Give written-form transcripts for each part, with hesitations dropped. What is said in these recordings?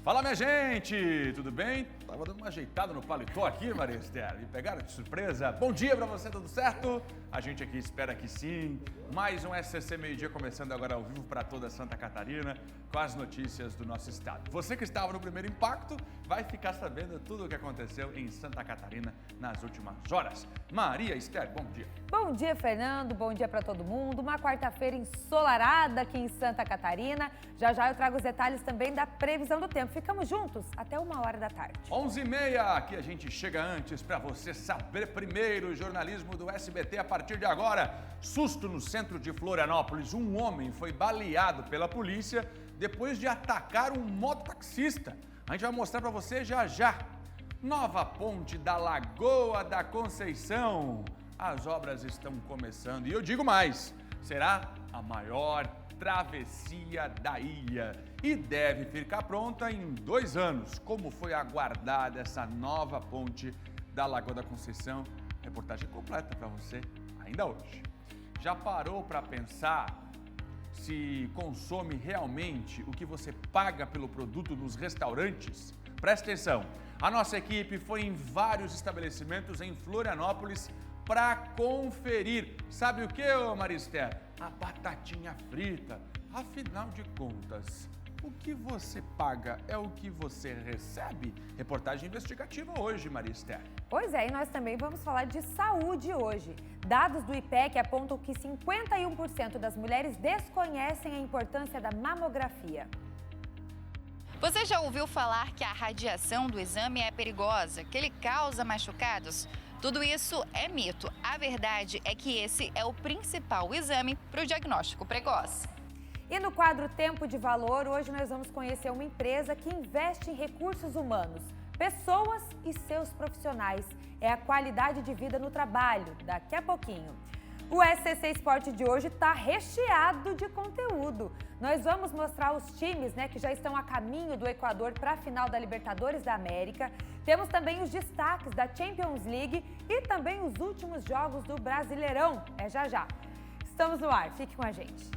Fala, minha gente! Tudo bem? Tava dando uma ajeitada no paletó aqui, Maria Esther. Me pegaram de surpresa. Bom dia pra você, tudo certo? A gente aqui espera que sim. Mais um SCC Meio-Dia começando agora ao vivo para toda Santa Catarina com as notícias do nosso estado. Você que estava no primeiro impacto vai ficar sabendo tudo o que aconteceu em Santa Catarina nas últimas horas. Maria Esther, bom dia. Bom dia, Fernando. Bom dia para todo mundo. Uma quarta-feira ensolarada aqui em Santa Catarina. Já já eu trago os detalhes também da previsão do tempo. Ficamos juntos até 1h da tarde. 11h30, aqui a gente chega antes para você saber primeiro. O jornalismo do SBT a partir de agora. Susto no centro de Florianópolis. Um homem foi baleado pela polícia depois de atacar um mototaxista. A gente vai mostrar para você já já. Nova ponte da Lagoa da Conceição. As obras estão começando e eu digo mais, será a maior travessia da ilha e deve ficar pronta em 2 anos. Como foi aguardada essa nova ponte da Lagoa da Conceição? Reportagem completa para você ainda hoje. Já parou para pensar se consome realmente o que você paga pelo produto nos restaurantes? Presta atenção, a nossa equipe foi em vários estabelecimentos em Florianópolis para conferir. Sabe o que, Maristé? A batatinha frita. Afinal de contas, o que você paga é o que você recebe? Reportagem investigativa hoje, Maristé. Pois é, e nós também vamos falar de saúde hoje. Dados do IPEC apontam que 51% das mulheres desconhecem a importância da mamografia. Você já ouviu falar que a radiação do exame é perigosa, que ele causa machucados? Tudo isso é mito. A verdade é que esse é o principal exame para o diagnóstico precoce. E no quadro Tempo de Valor, hoje nós vamos conhecer uma empresa que investe em recursos humanos, pessoas e seus profissionais. É a qualidade de vida no trabalho, daqui a pouquinho. O SCC Esporte de hoje está recheado de conteúdo. Nós vamos mostrar os times, que já estão a caminho do Equador para a final da Libertadores da América. Temos também os destaques da Champions League e também os últimos jogos do Brasileirão. É já já. Estamos no ar, fique com a gente.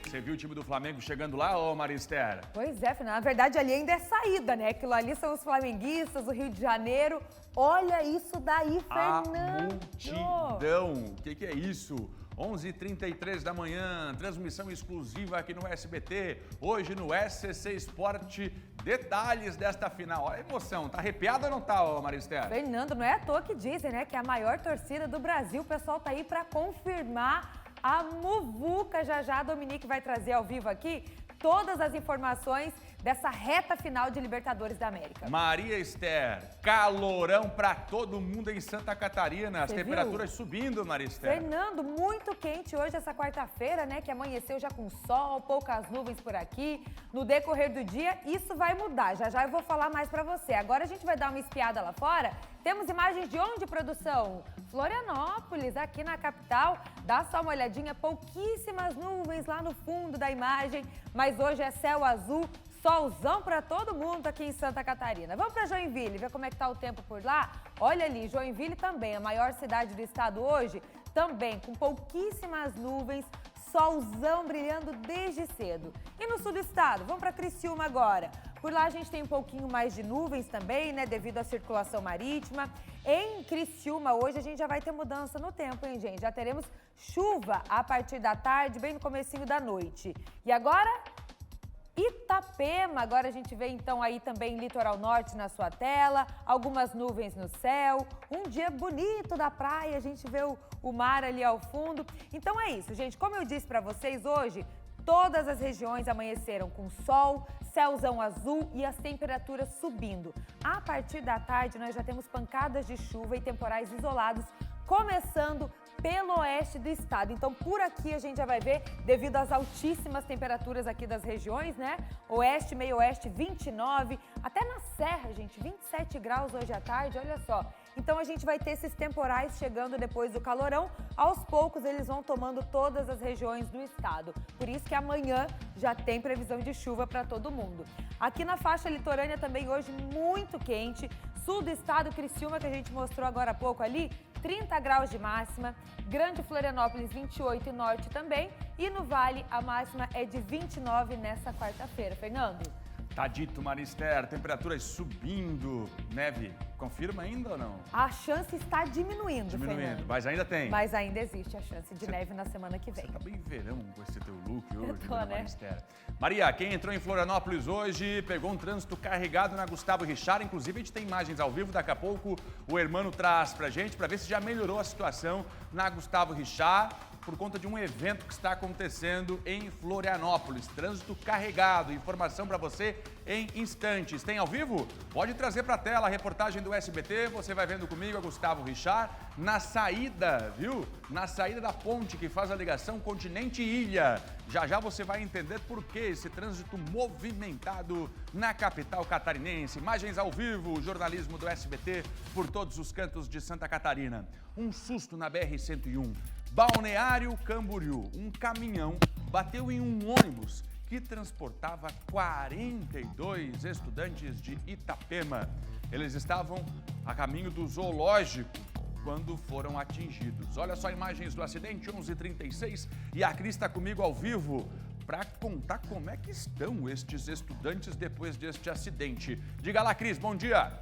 Você viu o time do Flamengo chegando lá, ô Maristé? Pois é, na verdade ali ainda é saída, Aquilo ali são os flamenguistas, o Rio de Janeiro. Olha isso daí, Fernando! A multidão! O que é isso? 11h33 da manhã, transmissão exclusiva aqui no SBT. Hoje no SCC Esporte, detalhes desta final. Olha a emoção, tá arrepiado ou não tá, ô Maristé? Fernando, não é à toa que dizem, que é a maior torcida do Brasil. O pessoal tá aí para confirmar a muvuca. Já já a Dominique vai trazer ao vivo aqui todas as informações dessa reta final de Libertadores da América. Maria Esther, calorão pra todo mundo em Santa Catarina. As temperaturas subindo, Maria Esther. Fernando, muito quente hoje, essa quarta-feira, que amanheceu já com sol, poucas nuvens por aqui. No decorrer do dia, isso vai mudar. Já já eu vou falar mais pra você. Agora a gente vai dar uma espiada lá fora. Temos imagens de onde, produção? Florianópolis, aqui na capital. Dá só uma olhadinha, pouquíssimas nuvens lá no fundo da imagem. Mas hoje é céu azul, solzão para todo mundo aqui em Santa Catarina. Vamos para Joinville, ver como é que tá o tempo por lá? Olha ali, Joinville também, a maior cidade do estado hoje, também com pouquíssimas nuvens, solzão brilhando desde cedo. E no sul do estado, vamos para Criciúma agora. Por lá a gente tem um pouquinho mais de nuvens também, devido à circulação marítima. Em Criciúma hoje a gente já vai ter mudança no tempo, hein, gente? Já teremos chuva a partir da tarde, bem no comecinho da noite. E agora, Itapema, agora a gente vê então aí também Litoral Norte na sua tela, algumas nuvens no céu, um dia bonito da praia, a gente vê o mar ali ao fundo. Então é isso, gente, como eu disse para vocês hoje, todas as regiões amanheceram com sol, céuzão azul e as temperaturas subindo. A partir da tarde nós já temos pancadas de chuva e temporais isolados começando pelo oeste do estado. Então, por aqui a gente já vai ver, devido às altíssimas temperaturas aqui das regiões, Oeste, meio oeste, 29, até na Serra, gente, 27 graus hoje à tarde, olha só. Então, a gente vai ter esses temporais chegando depois do calorão. Aos poucos, eles vão tomando todas as regiões do estado. Por isso que amanhã já tem previsão de chuva para todo mundo. Aqui na faixa litorânea também hoje muito quente, sul do estado, Criciúma, que a gente mostrou agora há pouco ali, 30 graus de máxima. Grande Florianópolis, 28 e norte também. E no Vale, a máxima é de 29 nessa quarta-feira. Fernando? Tá dito, Marister, temperaturas subindo. Neve, confirma ainda ou não? A chance está diminuindo, Fernando. Mas ainda tem. Mas ainda existe a chance de neve na semana que vem. Você tá bem verão com esse teu look hoje, Tô, né? Marister. Maria, quem entrou em Florianópolis hoje pegou um trânsito carregado na Gustavo Richard. Inclusive, a gente tem imagens ao vivo. Daqui a pouco o Hermano traz pra gente, pra ver se já melhorou a situação na Gustavo Richard, por conta de um evento que está acontecendo em Florianópolis. Trânsito carregado. Informação para você em instantes. Tem ao vivo? Pode trazer para a tela a reportagem do SBT. Você vai vendo comigo a Gustavo Richard na saída, viu? Na saída da ponte que faz a ligação continente-ilha. Já já você vai entender por que esse trânsito movimentado na capital catarinense. Imagens ao vivo, jornalismo do SBT por todos os cantos de Santa Catarina. Um susto na BR-101. Balneário Camboriú, um caminhão bateu em um ônibus que transportava 42 estudantes de Itapema. Eles estavam a caminho do zoológico quando foram atingidos. Olha só imagens do acidente, 11h36, e a Cris está comigo ao vivo para contar como é que estão estes estudantes depois deste acidente. Diga lá, Cris, bom dia!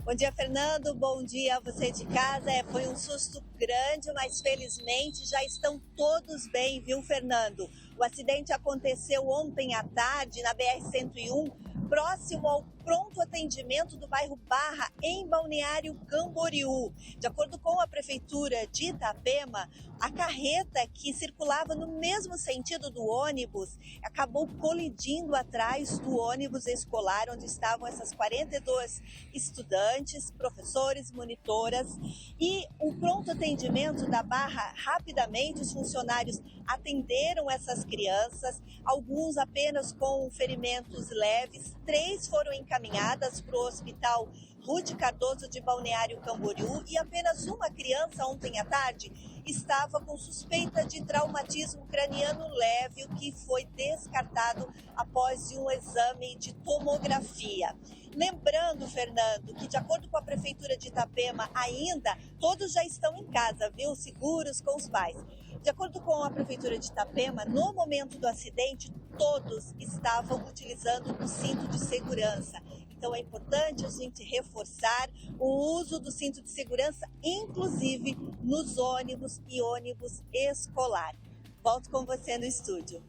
Bom dia, Fernando. Bom dia a você de casa. Foi um susto grande, mas felizmente já estão todos bem, viu, Fernando? O acidente aconteceu ontem à tarde na BR-101, próximo ao pronto atendimento do bairro Barra, em Balneário Camboriú. De acordo com a Prefeitura de Itapema, a carreta que circulava no mesmo sentido do ônibus acabou colidindo atrás do ônibus escolar, onde estavam essas 42 estudantes, professores, monitoras. E o pronto atendimento da Barra, rapidamente os funcionários atenderam essas crianças, alguns apenas com ferimentos leves, 3 foram encaminhadas para o Hospital Ruth Cardoso de Balneário Camboriú e apenas uma criança ontem à tarde estava com suspeita de traumatismo craniano leve, o que foi descartado após um exame de tomografia. Lembrando, Fernando, que de acordo com a Prefeitura de Itapema, ainda todos já estão em casa, viu? Seguros com os pais. De acordo com a Prefeitura de Itapema, no momento do acidente, todos estavam utilizando o cinto de segurança. Então é importante a gente reforçar o uso do cinto de segurança, inclusive nos ônibus e ônibus escolar. Volto com você no estúdio.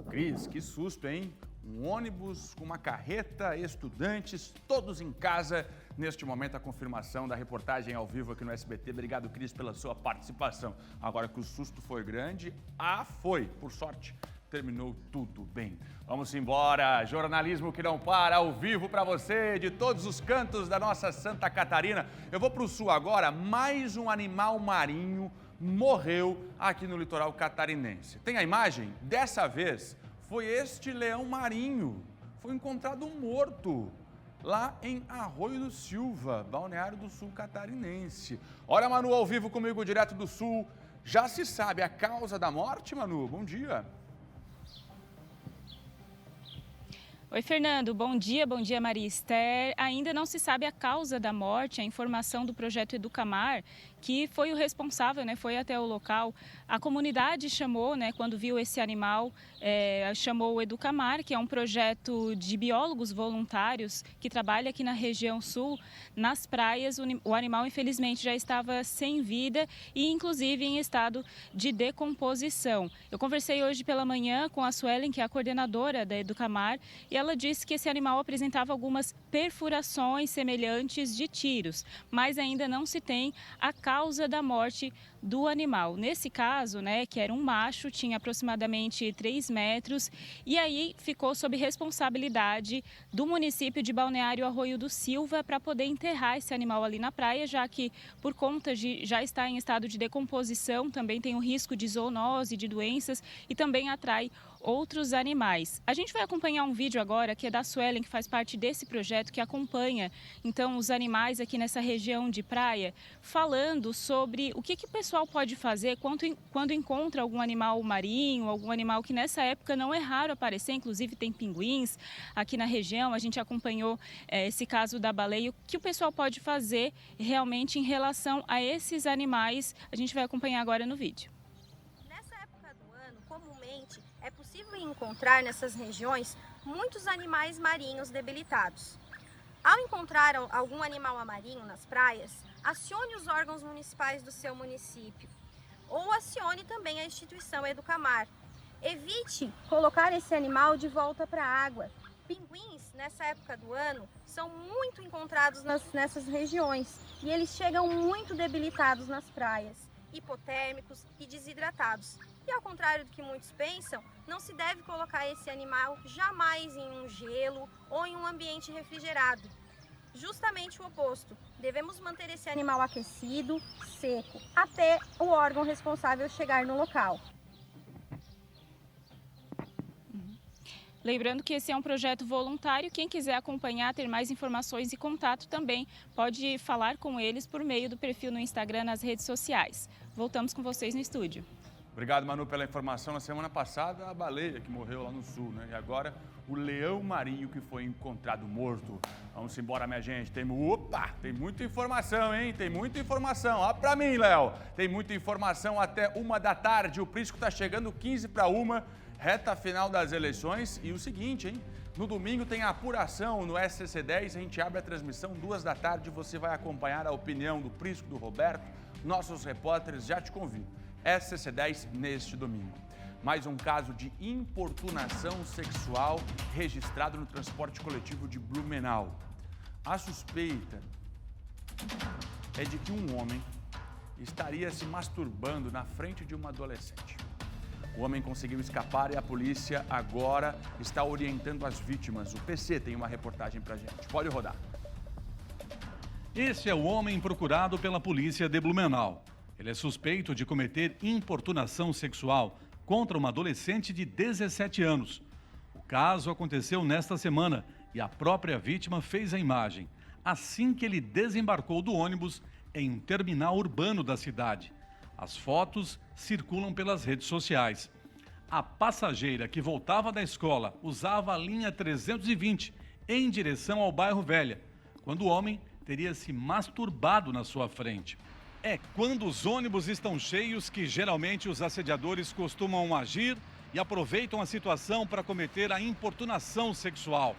Cris, que susto, hein? Um ônibus com uma carreta, estudantes, todos em casa. Neste momento, a confirmação da reportagem ao vivo aqui no SBT. Obrigado, Cris, pela sua participação. Agora que o susto foi grande, foi, por sorte. Terminou tudo bem. Vamos embora. Jornalismo que não para, ao vivo para você, de todos os cantos da nossa Santa Catarina. Eu vou para o sul agora. Mais um animal marinho morreu aqui no litoral catarinense. Tem a imagem? Dessa vez foi este leão marinho. Foi encontrado morto lá em Arroio do Silva, Balneário do Sul catarinense. Olha, Manu, ao vivo comigo, direto do sul. Já se sabe a causa da morte, Manu? Bom dia. Oi, Fernando. Bom dia Maria Esther. Ainda não se sabe a causa da morte. A informação do projeto Educamar, que foi o responsável, foi até o local. A comunidade chamou, quando viu esse animal, chamou o Educamar, que é um projeto de biólogos voluntários que trabalha aqui na região sul. Nas praias, o animal infelizmente já estava sem vida e inclusive em estado de decomposição. Eu conversei hoje pela manhã com a Suelen, que é a coordenadora da Educamar, e ela disse que esse animal apresentava algumas perfurações semelhantes de tiros, mas ainda não se tem a causa da morte do animal. Nesse caso, que era um macho, tinha aproximadamente 3 metros, e aí ficou sob responsabilidade do município de Balneário Arroio do Silva para poder enterrar esse animal ali na praia, já que por conta de já estar em estado de decomposição, também tem o risco de zoonose, de doenças e também atrai outros animais. A gente vai acompanhar um vídeo agora que é da Suelen, que faz parte desse projeto, que acompanha então os animais aqui nessa região de praia, falando sobre o que o pessoal pessoal pode fazer quando encontra algum animal marinho, algum animal que nessa época não é raro aparecer, inclusive tem pinguins aqui na região, a gente acompanhou esse caso da baleia. O que o pessoal pode fazer realmente em relação a esses animais, a gente vai acompanhar agora no vídeo. Nessa época do ano, comumente, é possível encontrar nessas regiões muitos animais marinhos debilitados. Ao encontrar algum animal marinho nas praias, acione os órgãos municipais do seu município ou acione também a instituição Educamar. Evite colocar esse animal de volta para a água. Pinguins, nessa época do ano, são muito encontrados nessas regiões e eles chegam muito debilitados nas praias, hipotérmicos e desidratados. E ao contrário do que muitos pensam, não se deve colocar esse animal jamais em um gelo ou em um ambiente refrigerado. Justamente o oposto, devemos manter esse animal aquecido, seco, até o órgão responsável chegar no local. Lembrando que esse é um projeto voluntário, quem quiser acompanhar, ter mais informações e contato também pode falar com eles por meio do perfil no Instagram, nas redes sociais. Voltamos com vocês no estúdio. Obrigado, Manu, pela informação. Na semana passada, a baleia que morreu lá no sul, né? E agora, o leão marinho que foi encontrado morto. Vamos embora, minha gente. Tem muita informação, hein? Tem muita informação. Ó pra mim, Léo. Tem muita informação até 1h da tarde. O Prisco tá chegando 1:45, reta final das eleições. E o seguinte, hein? No domingo tem a apuração no SCC10. A gente abre a transmissão 2h da tarde. Você vai acompanhar a opinião do Prisco, do Roberto. Nossos repórteres, já te convido. SCC10 neste domingo. Mais um caso de importunação sexual registrado no transporte coletivo de Blumenau. A suspeita é de que um homem estaria se masturbando na frente de uma adolescente. O homem conseguiu escapar e a polícia agora está orientando as vítimas. O PC tem uma reportagem pra gente. Pode rodar. Esse é o homem procurado pela polícia de Blumenau. Ele é suspeito de cometer importunação sexual contra uma adolescente de 17 anos. O caso aconteceu nesta semana e a própria vítima fez a imagem assim que ele desembarcou do ônibus em um terminal urbano da cidade. As fotos circulam pelas redes sociais. A passageira que voltava da escola usava a linha 320 em direção ao bairro Velha, quando o homem teria se masturbado na sua frente. É quando os ônibus estão cheios que geralmente os assediadores costumam agir e aproveitam a situação para cometer a importunação sexual.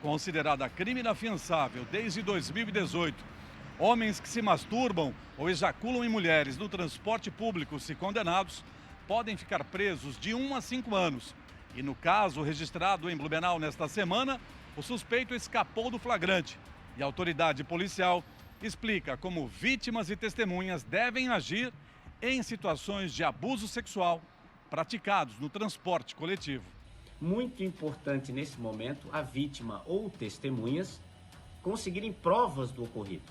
Considerada crime inafiançável desde 2018, homens que se masturbam ou ejaculam em mulheres no transporte público, se condenados, podem ficar presos de 1 a 5 anos. E no caso registrado em Blumenau nesta semana, o suspeito escapou do flagrante e a autoridade policial explica como vítimas e testemunhas devem agir em situações de abuso sexual praticados no transporte coletivo. Muito importante nesse momento a vítima ou testemunhas conseguirem provas do ocorrido.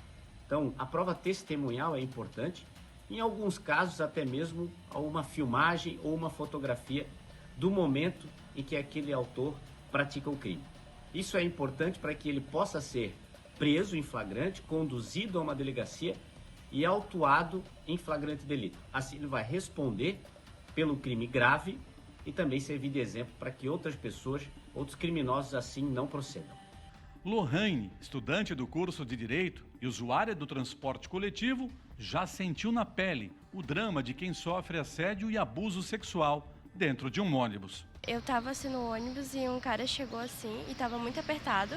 Então, a prova testemunhal é importante, em alguns casos até mesmo uma filmagem ou uma fotografia do momento em que aquele autor pratica o crime. Isso é importante para que ele possa ser preso em flagrante, conduzido a uma delegacia e autuado em flagrante delito. Assim ele vai responder pelo crime grave e também servir de exemplo para que outras pessoas, outros criminosos assim não procedam. Lohane, estudante do curso de Direito e usuária do transporte coletivo, já sentiu na pele o drama de quem sofre assédio e abuso sexual dentro de um ônibus. Eu tava assim no ônibus e um cara chegou assim e tava muito apertado.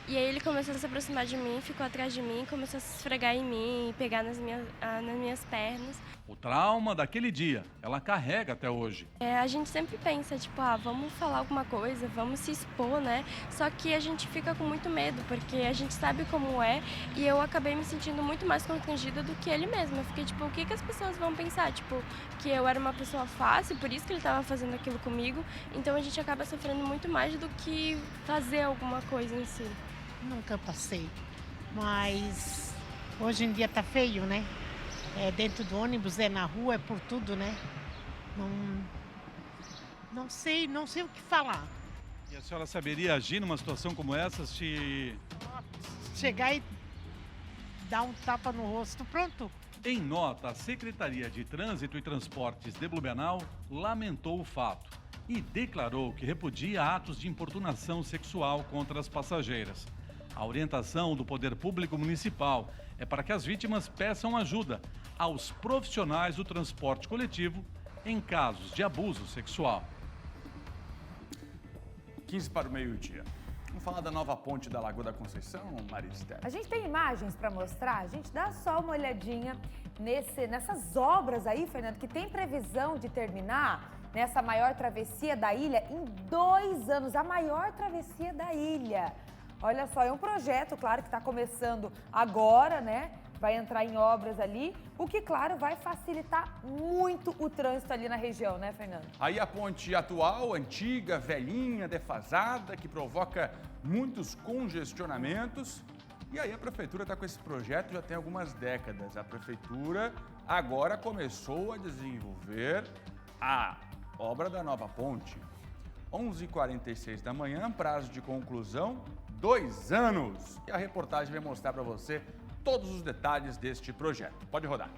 E aí ele começou a se aproximar de mim, ficou atrás de mim, começou a se esfregar em mim e pegar nas minhas pernas. O trauma daquele dia, ela carrega até hoje. A gente sempre pensa, tipo, vamos falar alguma coisa, vamos se expor, né? Só que a gente fica com muito medo, porque a gente sabe como é. E eu acabei me sentindo muito mais constrangida do que ele mesmo. Eu fiquei, tipo, o que as pessoas vão pensar? Tipo, que eu era uma pessoa fácil, por isso que ele tava fazendo aquilo comigo. Então a gente acaba sofrendo muito mais do que fazer alguma coisa em si. Nunca passei, mas hoje em dia tá feio, né? É dentro do ônibus, é na rua, é por tudo, né? Não sei o que falar. E a senhora saberia agir numa situação como essa se... Chegar e dá um tapa no rosto, pronto. Em nota, a Secretaria de Trânsito e Transportes de Blumenau lamentou o fato e declarou que repudia atos de importunação sexual contra as passageiras. A orientação do Poder Público Municipal é para que as vítimas peçam ajuda aos profissionais do transporte coletivo em casos de abuso sexual. 15 para o meio-dia. Vamos falar da nova ponte da Lagoa da Conceição, Maristela? A gente tem imagens para mostrar? A gente dá só uma olhadinha nessas obras aí, Fernando, que tem previsão de terminar nessa maior travessia da ilha em 2 anos. A maior travessia da ilha. Olha só, é um projeto, claro, que está começando agora, né? Vai entrar em obras ali, o que, claro, vai facilitar muito o trânsito ali na região, né, Fernando? Aí a ponte atual, antiga, velhinha, defasada, que provoca muitos congestionamentos. E aí a prefeitura está com esse projeto já tem algumas décadas. A prefeitura agora começou a desenvolver a obra da nova ponte. 11h46 da manhã, prazo de conclusão, 2 anos. E a reportagem vai mostrar para você todos os detalhes deste projeto. Pode rodar.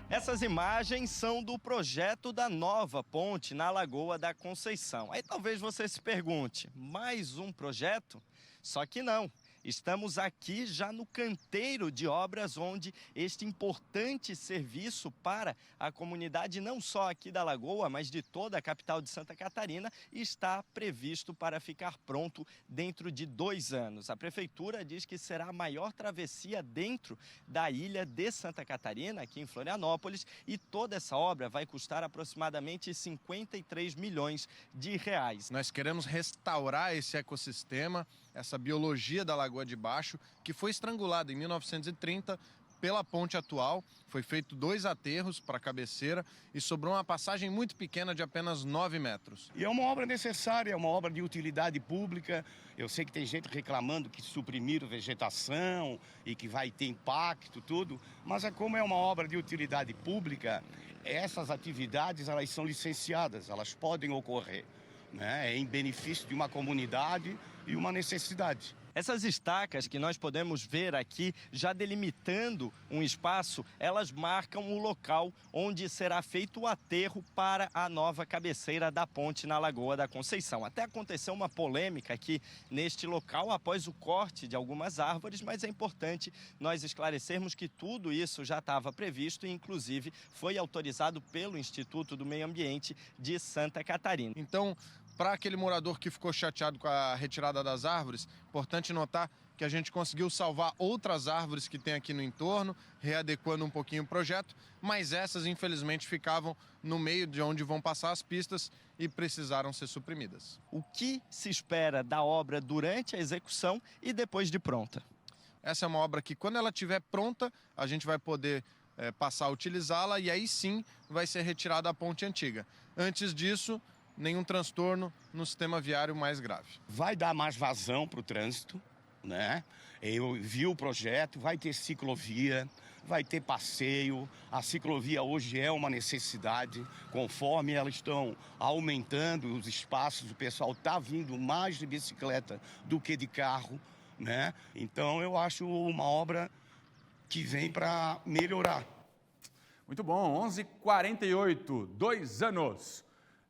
Essas imagens são do projeto da nova ponte na Lagoa da Conceição. Aí talvez você se pergunte, mais um projeto? Só que não. Estamos aqui já no canteiro de obras onde este importante serviço para a comunidade, não só aqui da Lagoa, mas de toda a capital de Santa Catarina, está previsto para ficar pronto dentro de 2 anos. A prefeitura diz que será a maior travessia dentro da ilha de Santa Catarina, aqui em Florianópolis, e toda essa obra vai custar aproximadamente 53 milhões de reais. Nós queremos restaurar esse ecossistema, essa biologia da Lagoa de Baixo, que foi estrangulada em 1930 pela ponte atual. Foi feito 2 aterros para a cabeceira e sobrou uma passagem muito pequena de apenas 9 metros. E é uma obra necessária, é uma obra de utilidade pública. Eu sei que tem gente reclamando que suprimiram vegetação e que vai ter impacto, tudo. Mas como é uma obra de utilidade pública, essas atividades elas são licenciadas, elas podem ocorrer, né? Em benefício de uma comunidade e uma necessidade. Essas estacas que nós podemos ver aqui, já delimitando um espaço, elas marcam o local onde será feito o aterro para a nova cabeceira da ponte na Lagoa da Conceição. Até aconteceu uma polêmica aqui neste local após o corte de algumas árvores, mas é importante nós esclarecermos que tudo isso já estava previsto e, inclusive, foi autorizado pelo Instituto do Meio Ambiente de Santa Catarina. Então, para aquele morador que ficou chateado com a retirada das árvores, importante notar que a gente conseguiu salvar outras árvores que tem aqui no entorno, readequando um pouquinho o projeto, mas essas, infelizmente, ficavam no meio de onde vão passar as pistas e precisaram ser suprimidas. O que se espera da obra durante a execução e depois de pronta? Essa é uma obra que, quando ela estiver pronta, a gente vai poder passar a utilizá-la e aí sim vai ser retirada a ponte antiga. Antes disso, nenhum transtorno no sistema viário mais grave. Vai dar mais vazão para o trânsito, né? Eu vi o projeto, vai ter ciclovia, vai ter passeio. A ciclovia hoje é uma necessidade, conforme elas estão aumentando os espaços, o pessoal está vindo mais de bicicleta do que de carro, né? Então eu acho uma obra que vem para melhorar. Muito bom, 11h48, 2 anos.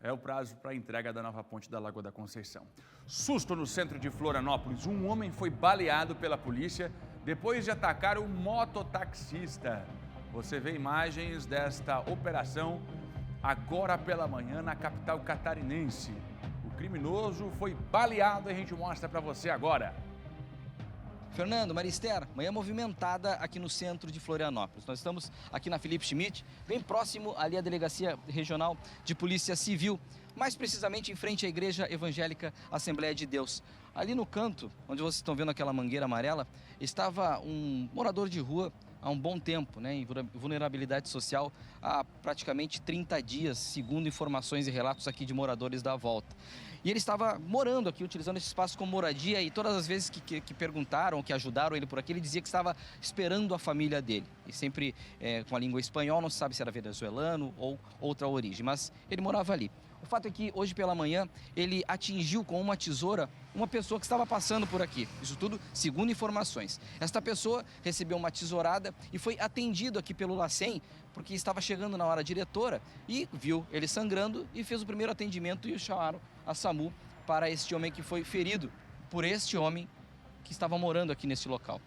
É o prazo para a entrega da nova ponte da Lagoa da Conceição. Susto no centro de Florianópolis. Um homem foi baleado pela polícia depois de atacar um mototaxista. Você vê imagens desta operação agora pela manhã na capital catarinense. O criminoso foi baleado e a gente mostra para você agora. Fernando, Marister, manhã movimentada aqui no centro de Florianópolis. Nós estamos aqui na Felipe Schmidt, bem próximo ali à Delegacia Regional de Polícia Civil, mais precisamente em frente à Igreja Evangélica Assembleia de Deus. Ali no canto, onde vocês estão vendo aquela mangueira amarela, estava um morador de rua há um bom tempo, né, em vulnerabilidade social há praticamente 30 dias, segundo informações e relatos aqui de moradores da volta. E ele estava morando aqui, utilizando esse espaço como moradia, e todas as vezes que perguntaram, que ajudaram ele por aqui, ele dizia que estava esperando a família dele. E sempre com a língua espanhola, não se sabe se era venezuelano ou outra origem, mas ele morava ali. O fato é que hoje pela manhã ele atingiu com uma tesoura uma pessoa que estava passando por aqui. Isso tudo segundo informações. Esta pessoa recebeu uma tesourada e foi atendido aqui pelo LACEN porque estava chegando na hora diretora e viu ele sangrando e fez o primeiro atendimento e chamaram a SAMU para este homem que foi ferido por este homem que estava morando aqui nesse local.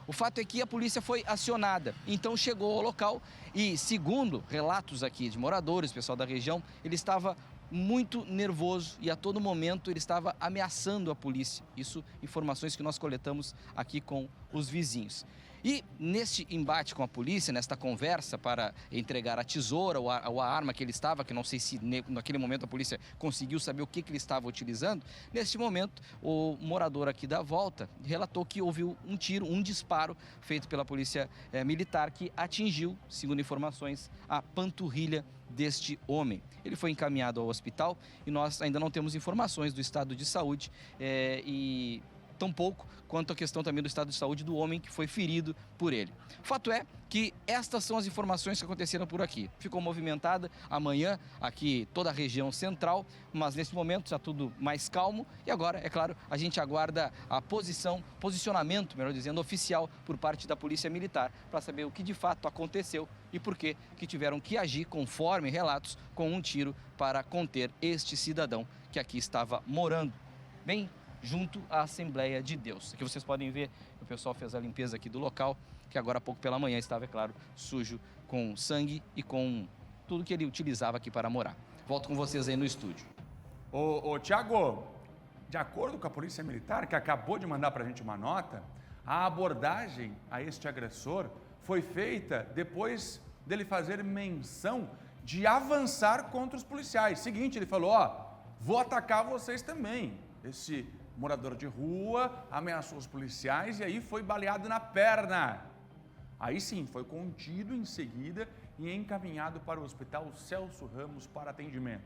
O fato é que a polícia foi acionada, então chegou ao local e, segundo relatos aqui de moradores, pessoal da região, ele estava muito nervoso e a todo momento ele estava ameaçando a polícia. Isso, informações que nós coletamos aqui com os vizinhos. E neste embate com a polícia, nesta conversa para entregar a tesoura ou a arma que ele estava, que não sei se naquele momento a polícia conseguiu saber o que ele estava utilizando, neste momento o morador aqui da volta relatou que ouviu um tiro, um disparo feito pela polícia militar que atingiu, segundo informações, a panturrilha deste homem. Ele foi encaminhado ao hospital e nós ainda não temos informações do estado de saúde e tampouco quanto à questão também do estado de saúde do homem que foi ferido por ele. O fato é que estas são as informações que aconteceram por aqui. Ficou movimentada amanhã aqui toda a região central, mas nesse momento está tudo mais calmo e agora, é claro, a gente aguarda a posicionamento, melhor dizendo, oficial por parte da Polícia Militar para saber o que de fato aconteceu e por que tiveram que agir conforme relatos com um tiro para conter este cidadão que aqui estava morando. Bem, junto à Assembleia de Deus. Aqui vocês podem ver que o pessoal fez a limpeza aqui do local, que agora há pouco pela manhã estava, é claro, sujo com sangue e com tudo que ele utilizava aqui para morar. Volto com vocês aí no estúdio. Ô Tiago, de acordo com a Polícia Militar, que acabou de mandar para a gente uma nota, a abordagem a este agressor foi feita depois dele fazer menção de avançar contra os policiais. Seguinte, ele falou, vou atacar vocês também. Esse morador de rua ameaçou os policiais e aí foi baleado na perna. Aí sim, foi contido em seguida e encaminhado para o Hospital Celso Ramos para atendimento.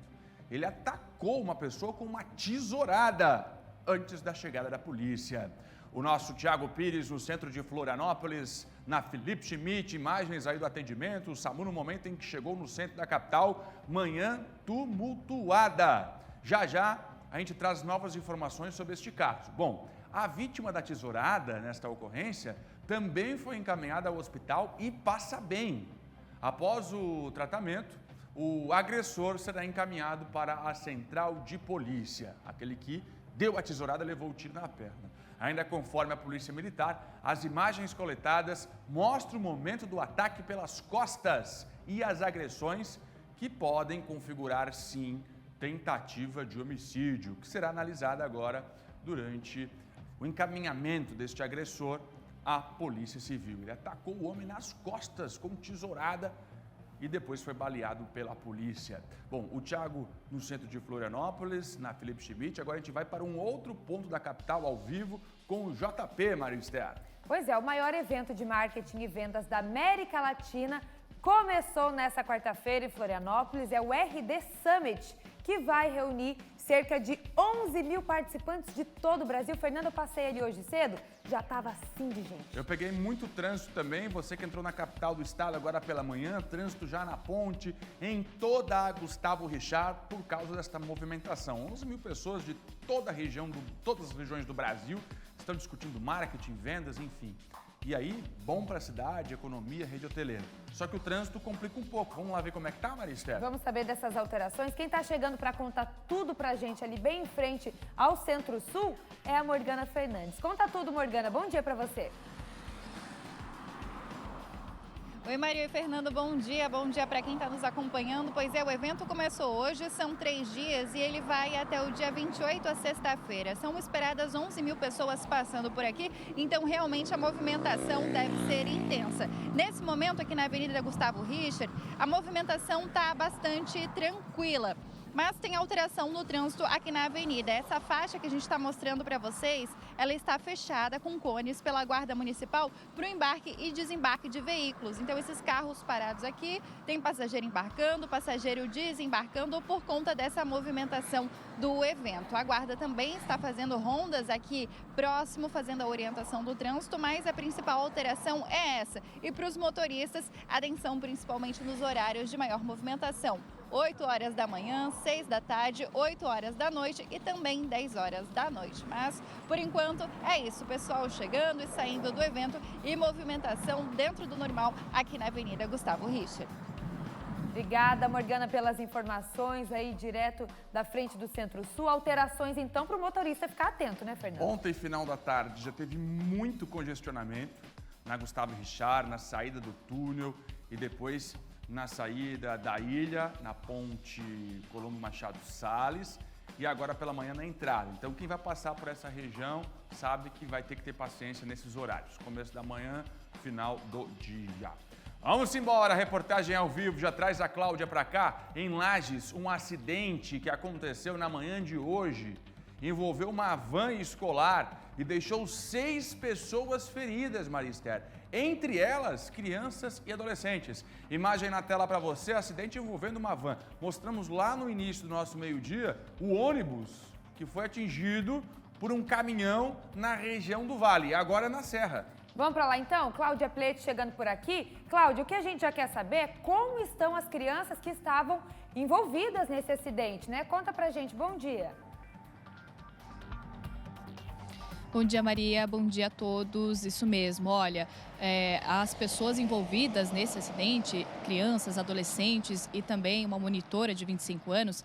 Ele atacou uma pessoa com uma tesourada antes da chegada da polícia. O nosso Tiago Pires, no centro de Florianópolis, na Felipe Schmidt, imagens aí do atendimento, o SAMU no momento em que chegou no centro da capital, manhã tumultuada. Já a gente traz novas informações sobre este caso. Bom, a vítima da tesourada nesta ocorrência também foi encaminhada ao hospital e passa bem. Após o tratamento, o agressor será encaminhado para a central de polícia. Aquele que deu a tesourada levou o tiro na perna. Ainda conforme a Polícia Militar, as imagens coletadas mostram o momento do ataque pelas costas e as agressões que podem configurar, sim, tentativa de homicídio, que será analisada agora durante o encaminhamento deste agressor à Polícia Civil. Ele atacou o homem nas costas com tesourada e depois foi baleado pela polícia. Bom, o Tiago no centro de Florianópolis, na Felipe Schmidt. Agora a gente vai para um outro ponto da capital ao vivo com o JP, Marister. Pois é, o maior evento de marketing e vendas da América Latina começou nessa quarta-feira em Florianópolis, é o RD Summit, que vai reunir cerca de 11 mil participantes de todo o Brasil. Fernando, eu passei ali hoje cedo, já estava assim de gente. Eu peguei muito trânsito também, você que entrou na capital do estado agora pela manhã, trânsito já na ponte, em toda a Gustavo Richard, por causa desta movimentação. 11 mil pessoas de toda a região, todas as regiões do Brasil, estão discutindo marketing, vendas, enfim. E aí, bom para a cidade, economia, rede hoteleira. Só que o trânsito complica um pouco. Vamos lá ver como é que tá, Marister? Vamos saber dessas alterações. Quem está chegando para contar tudo para a gente ali bem em frente ao Centro-Sul é a Morgana Fernandes. Conta tudo, Morgana. Bom dia para você. Oi, Maria e Fernando, bom dia para quem está nos acompanhando. Pois é, o evento começou hoje, são 3 dias e ele vai até o dia 28, a sexta-feira. São esperadas 11 mil pessoas passando por aqui, então realmente a movimentação deve ser intensa. Nesse momento aqui na Avenida Gustavo Richard, a movimentação está bastante tranquila. Mas tem alteração no trânsito aqui na avenida. Essa faixa que a gente está mostrando para vocês, ela está fechada com cones pela Guarda Municipal para o embarque e desembarque de veículos. Então, esses carros parados aqui, tem passageiro embarcando, passageiro desembarcando por conta dessa movimentação do evento. A Guarda também está fazendo rondas aqui próximo, fazendo a orientação do trânsito, mas a principal alteração é essa. E para os motoristas, atenção principalmente nos horários de maior movimentação. 8 horas da manhã, 6 da tarde, 8 horas da noite e também 10 horas da noite. Mas, por enquanto, é isso. O pessoal chegando e saindo do evento e movimentação dentro do normal aqui na Avenida Gustavo Richter. Obrigada, Morgana, pelas informações aí direto da frente do Centro-Sul. Alterações, então, para o motorista ficar atento, né, Fernando? Ontem, final da tarde, já teve muito congestionamento na Gustavo Richard, na saída do túnel e depois na saída da ilha, na ponte Colombo Machado Salles e agora pela manhã na entrada. Então, quem vai passar por essa região sabe que vai ter que ter paciência nesses horários. Começo da manhã, final do dia. Vamos embora, a reportagem ao vivo já traz a Cláudia para cá. Em Lages, um acidente que aconteceu na manhã de hoje envolveu uma van escolar e deixou 6 pessoas feridas, Maria Esther. Entre elas, crianças e adolescentes. Imagem na tela para você, acidente envolvendo uma van. Mostramos lá no início do nosso meio-dia o ônibus que foi atingido por um caminhão na região do Vale, agora na Serra. Vamos para lá então? Cláudia Pleite chegando por aqui. Cláudia, o que a gente já quer saber é como estão as crianças que estavam envolvidas nesse acidente, né? Conta pra gente. Bom dia. Bom dia, Maria. Bom dia a todos. Isso mesmo. Olha, as pessoas envolvidas nesse acidente, crianças, adolescentes e também uma monitora de 25 anos,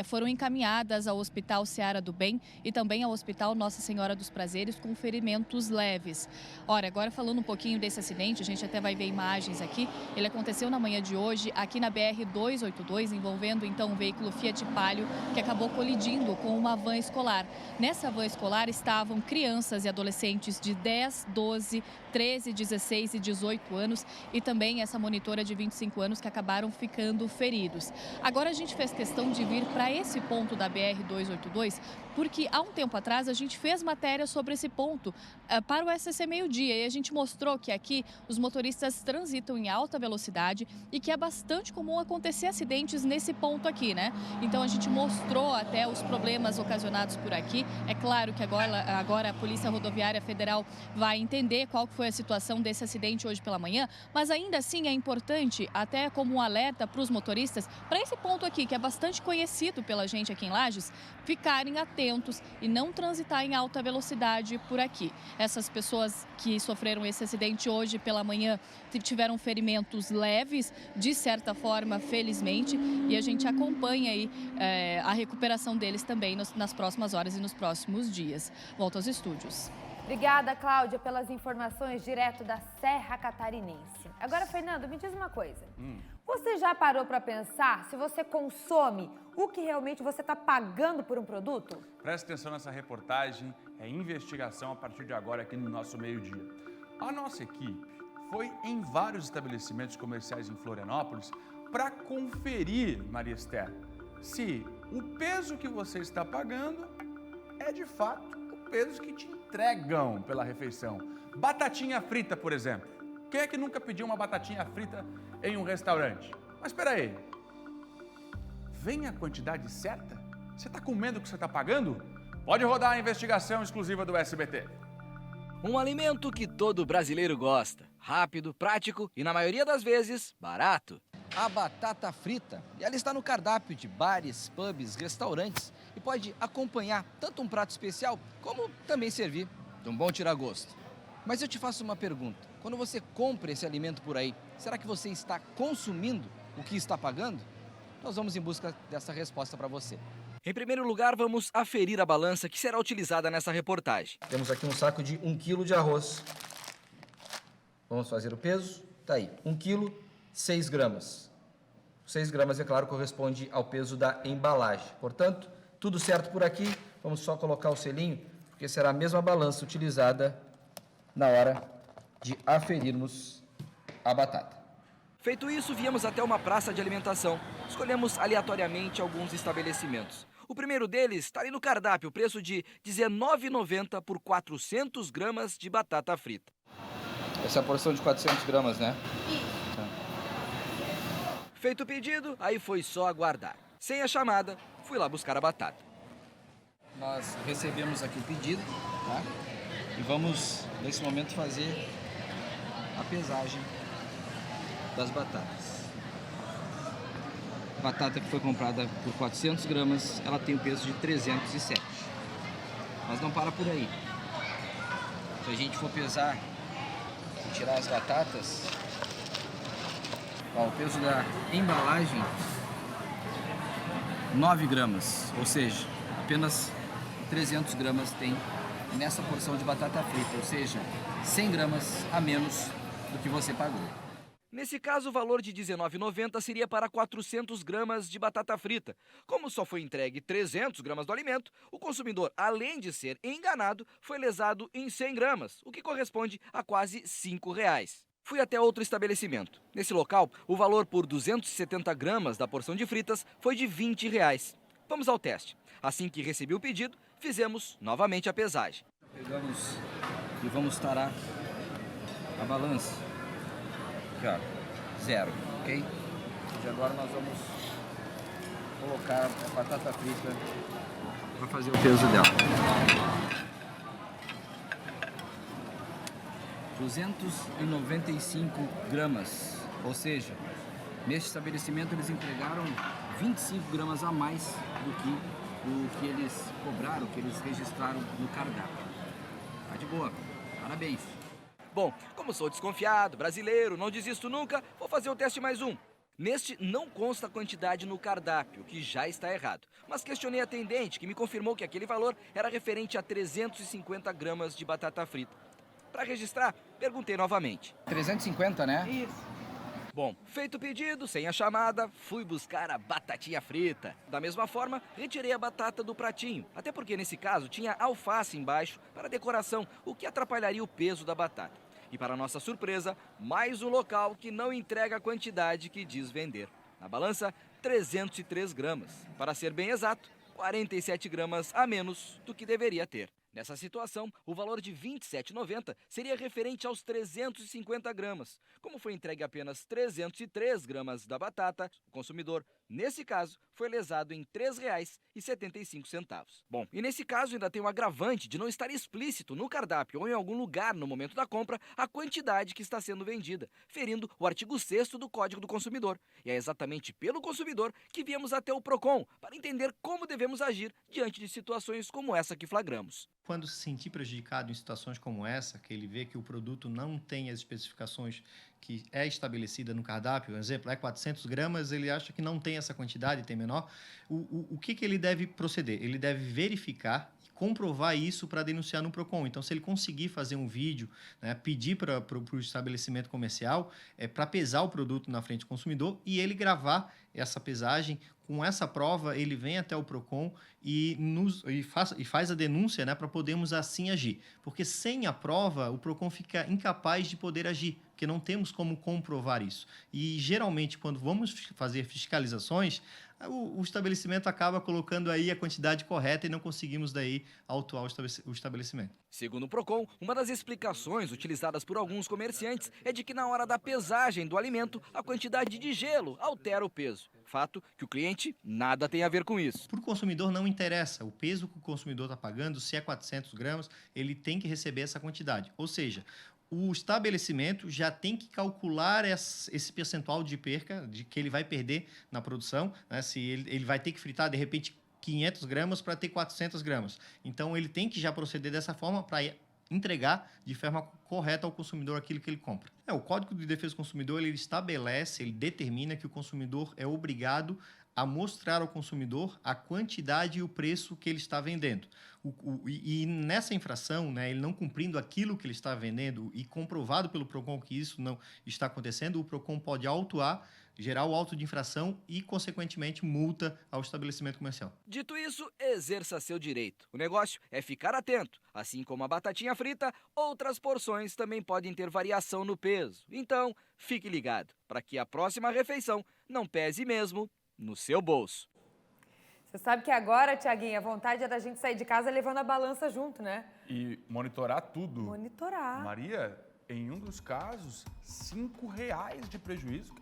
foram encaminhadas ao Hospital Seara do Bem e também ao Hospital Nossa Senhora dos Prazeres com ferimentos leves. Ora, agora falando um pouquinho desse acidente, a gente até vai ver imagens aqui. Ele aconteceu na manhã de hoje aqui na BR-282, envolvendo então um veículo Fiat Palio que acabou colidindo com uma van escolar. Nessa van escolar estavam crianças e adolescentes de 10, 12, 13, 16 e 18 anos e também essa monitora de 25 anos que acabaram ficando feridos. Agora a gente fez questão de vir para esse ponto da BR-282 porque há um tempo atrás a gente fez matéria sobre esse ponto para o SCC Meio-Dia e a gente mostrou que aqui os motoristas transitam em alta velocidade e que é bastante comum acontecer acidentes nesse ponto aqui, né? Então a gente mostrou até os problemas ocasionados por aqui. É claro que agora a Polícia Rodoviária Federal vai entender qual foi a situação desse acidente hoje pela manhã, mas ainda assim é importante, até como um alerta para os motoristas, para esse ponto aqui, que é bastante conhecido pela gente aqui em Lages, ficarem atentos e não transitar em alta velocidade por aqui. Essas pessoas que sofreram esse acidente hoje pela manhã tiveram ferimentos leves, de certa forma, felizmente, e a gente acompanha aí a recuperação deles também nas próximas horas e nos próximos dias. Volto aos estúdios. Obrigada, Cláudia, pelas informações direto da Serra Catarinense. Agora, Fernando, me diz uma coisa. Você já parou para pensar se você consome o que realmente você está pagando por um produto? Preste atenção nessa reportagem, é investigação a partir de agora aqui no nosso meio-dia. A nossa equipe foi em vários estabelecimentos comerciais em Florianópolis para conferir, Maria Esther, se o peso que você está pagando é de fato o peso que te entregam pela refeição. Batatinha frita, por exemplo. Quem é que nunca pediu uma batatinha frita em um restaurante? Mas espera aí, vem a quantidade certa? Você está comendo o que você está pagando? Pode rodar a investigação exclusiva do SBT. Um alimento que todo brasileiro gosta. Rápido, prático e, na maioria das vezes, barato. A batata frita. E ela está no cardápio de bares, pubs, restaurantes e pode acompanhar tanto um prato especial como também servir de um bom tiragosto. Mas eu te faço uma pergunta. Quando você compra esse alimento por aí, será que você está consumindo o que está pagando? Nós vamos em busca dessa resposta para você. Em primeiro lugar, vamos aferir a balança que será utilizada nessa reportagem. Temos aqui um saco de 1 kg de arroz. Vamos fazer o peso. Tá aí, 1 kg, 6 gramas. 6 gramas, é claro, corresponde ao peso da embalagem. Portanto, tudo certo por aqui. Vamos só colocar o selinho, porque será a mesma balança utilizada na hora de aferirmos a batata. Feito isso, viemos até uma praça de alimentação. Escolhemos aleatoriamente alguns estabelecimentos. O primeiro deles está ali no cardápio, o preço de R$ 19,90 por 400 gramas de batata frita. Essa é a porção de 400 gramas, né? Tá. Feito o pedido, aí foi só aguardar. Sem a chamada, fui lá buscar a batata. Nós recebemos aqui o pedido, tá? E vamos, nesse momento, fazer a pesagem das batatas. batata que foi comprada por 400 gramas, ela tem o peso de 307. Mas não para por aí. Se a gente for pesar e tirar as batatas, ó, o peso da embalagem, 9 gramas, ou seja, apenas 300 gramas tem nessa porção de batata frita, ou seja, 100 gramas a menos do que você pagou. Nesse caso, o valor de R$ 19,90 seria para 400 gramas de batata frita. Como só foi entregue 300 gramas do alimento, o consumidor, além de ser enganado, foi lesado em 100 gramas, o que corresponde a quase R$ 5,00. Fui até outro estabelecimento. Nesse local, o valor por 270 gramas da porção de fritas foi de R$ 20,00. Vamos ao teste. Assim que recebi o pedido, fizemos novamente a pesagem. Pegamos e vamos tarar a balança. Aqui, ó, 0, ok? E agora nós vamos colocar a batata frita para fazer o peso dela. 295 gramas, ou seja, neste estabelecimento eles entregaram 25 gramas a mais do que o que eles cobraram, que eles registraram no cardápio. Tá de boa, parabéns. Bom, como sou desconfiado, brasileiro, não desisto nunca, vou fazer o teste mais um. Neste não consta a quantidade no cardápio, que já está errado. Mas questionei a atendente, que me confirmou que aquele valor era referente a 350 gramas de batata frita. Para registrar, perguntei novamente. 350, né? Isso. Bom, feito o pedido, sem a chamada, fui buscar a batatinha frita. Da mesma forma, retirei a batata do pratinho, até porque nesse caso tinha alface embaixo para decoração, o que atrapalharia o peso da batata. E para nossa surpresa, mais um local que não entrega a quantidade que diz vender. Na balança, 303 gramas. Para ser bem exato, 47 gramas a menos do que deveria ter. Nessa situação, o valor de R$ 27,90 seria referente aos 350 gramas. Como foi entregue apenas 303 gramas da batata, o consumidor, nesse caso, foi lesado em R$ 3,75. Bom, e nesse caso ainda tem um agravante de não estar explícito no cardápio ou em algum lugar no momento da compra a quantidade que está sendo vendida, ferindo o artigo 6º do Código do Consumidor. E é exatamente pelo consumidor que viemos até o PROCON para entender como devemos agir diante de situações como essa que flagramos. Quando se sentir prejudicado em situações como essa, que ele vê que o produto não tem as especificações que é estabelecida no cardápio, por exemplo, é 400 gramas, ele acha que não tem essa quantidade, tem menor, o que ele deve proceder? Ele deve verificar e comprovar isso para denunciar no PROCON. Então, se ele conseguir fazer um vídeo, né, pedir para o estabelecimento comercial para pesar o produto na frente do consumidor e ele gravar essa pesagem. Com essa prova, ele vem até o PROCON e faz a denúncia, né, para podermos assim agir. Porque sem a prova, o PROCON fica incapaz de poder agir, porque não temos como comprovar isso. E, geralmente, quando vamos fazer fiscalizações, o estabelecimento acaba colocando aí a quantidade correta e não conseguimos daí autuar o estabelecimento. Segundo o PROCON, uma das explicações utilizadas por alguns comerciantes é de que na hora da pesagem do alimento, a quantidade de gelo altera o peso. Fato que o cliente nada tem a ver com isso. Para o consumidor não interessa o peso que o consumidor está pagando, se é 400 gramas, ele tem que receber essa quantidade. Ou seja, o estabelecimento já tem que calcular esse percentual de perca que ele vai perder na produção, né? Se ele vai ter que fritar, de repente, 500 gramas para ter 400 gramas. Então, ele tem que já proceder dessa forma para entregar de forma correta ao consumidor aquilo que ele compra. O Código de Defesa do Consumidor, ele estabelece, ele determina que o consumidor é obrigado a mostrar ao consumidor a quantidade e o preço que ele está vendendo. E nessa infração, né, ele não cumprindo aquilo que ele está vendendo e comprovado pelo PROCON que isso não está acontecendo, o PROCON pode autuar, gerar o auto de infração e, consequentemente, multa ao estabelecimento comercial. Dito isso, exerça seu direito. O negócio é ficar atento. Assim como a batatinha frita, outras porções também podem ter variação no peso. Então, fique ligado, para que a próxima refeição não pese mesmo no seu bolso. Você sabe que agora, Tiaguinho, a vontade é da gente sair de casa levando a balança junto, né? E monitorar tudo. Monitorar. Maria, em um dos casos, R$ 5,00 de prejuízo.